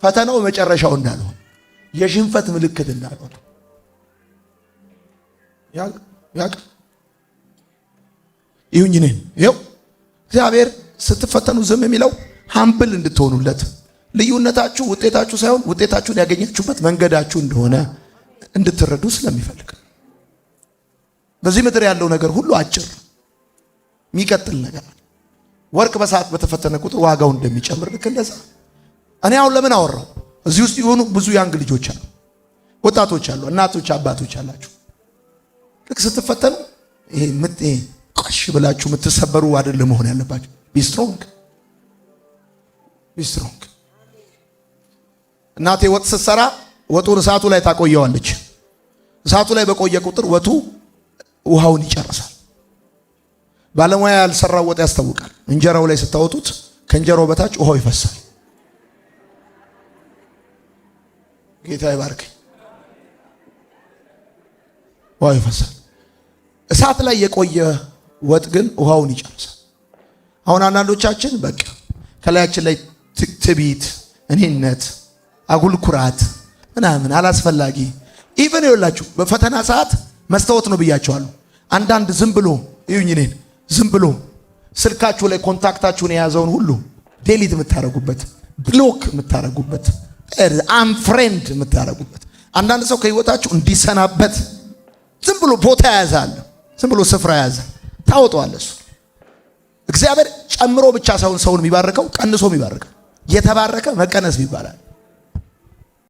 ፈተናው መጨረሻው እንዳልሆነ፣ የሽንፈት ምልክት እንዳልሆነ ያውቃል። ይሁን እኔን ይኸው እግዚአብሔር ስትፈተኑ ዝም የሚለው ሃምብል እንድትሆኑለት፣ ልዩነታችሁ ውጤታችሁ ሳይሆን ውጤታችሁን ያገኛችሁበት መንገዳችሁ እንደሆነ እንድትረዱ ስለሚፈልግ። በዚህ ምድር ያለው ነገር ሁሉ አጭር የሚቀጥል ነገር አለ። ወርቅ በሰዓት በተፈተነ ቁጥር ዋጋው እንደሚጨምር ልክ እንደዛ። እኔ አሁን ለምን አወራው? እዚህ ውስጥ የሆኑ ብዙ ያንግ ልጆች አሉ፣ ወጣቶች አሉ፣ እናቶች አባቶች አላችሁ። ልክ ስትፈተኑ ይሄ ቆሽ ብላችሁ የምትሰበሩ አይደለም መሆን ያለባችሁ። ቢ ስትሮንግ እናቴ ወጥ ስትሰራ ወጡን እሳቱ ላይ ታቆየዋለች። እሳቱ ላይ በቆየ ቁጥር ወጡ ውሃውን ይጨርሳል። ባለሙያ ያልሰራው ወጥ ያስታውቃል። እንጀራው ላይ ስታወጡት ከእንጀራው በታች ውሃው ይፈሳል። ጌታ ይባርክ። ውሃው ይፈሳል። እሳት ላይ የቆየ ወጥ ግን ውሃውን ይጨርሳል። አሁን አንዳንዶቻችን በቃ ከላያችን ላይ ትዕቢት፣ እኔነት፣ አጉል ኩራት ምናምን አላስፈላጊ ኢቭን ይኸውላችሁ በፈተና ሰዓት መስታወት ነው ብያቸዋለሁ። አንዳንድ ዝም ብሎ ይሁን እኔን ዝም ብሎ ስልካችሁ ላይ ኮንታክታችሁን የያዘውን ሁሉ ዴሊት የምታረጉበት፣ ብሎክ የምታረጉበት፣ አንፍሬንድ የምታረጉበት። አንዳንድ ሰው ከህይወታችሁ እንዲሰናበት ዝም ብሎ ቦታ ያዛል፣ ዝም ብሎ ስፍራ ያዘ ታወጣዋለህ። እሱ እግዚአብሔር ጨምሮ ብቻ ሳይሆን ሰውን የሚባርከው ቀንሶም ይባርካል። የተባረከ መቀነስ ይባላል።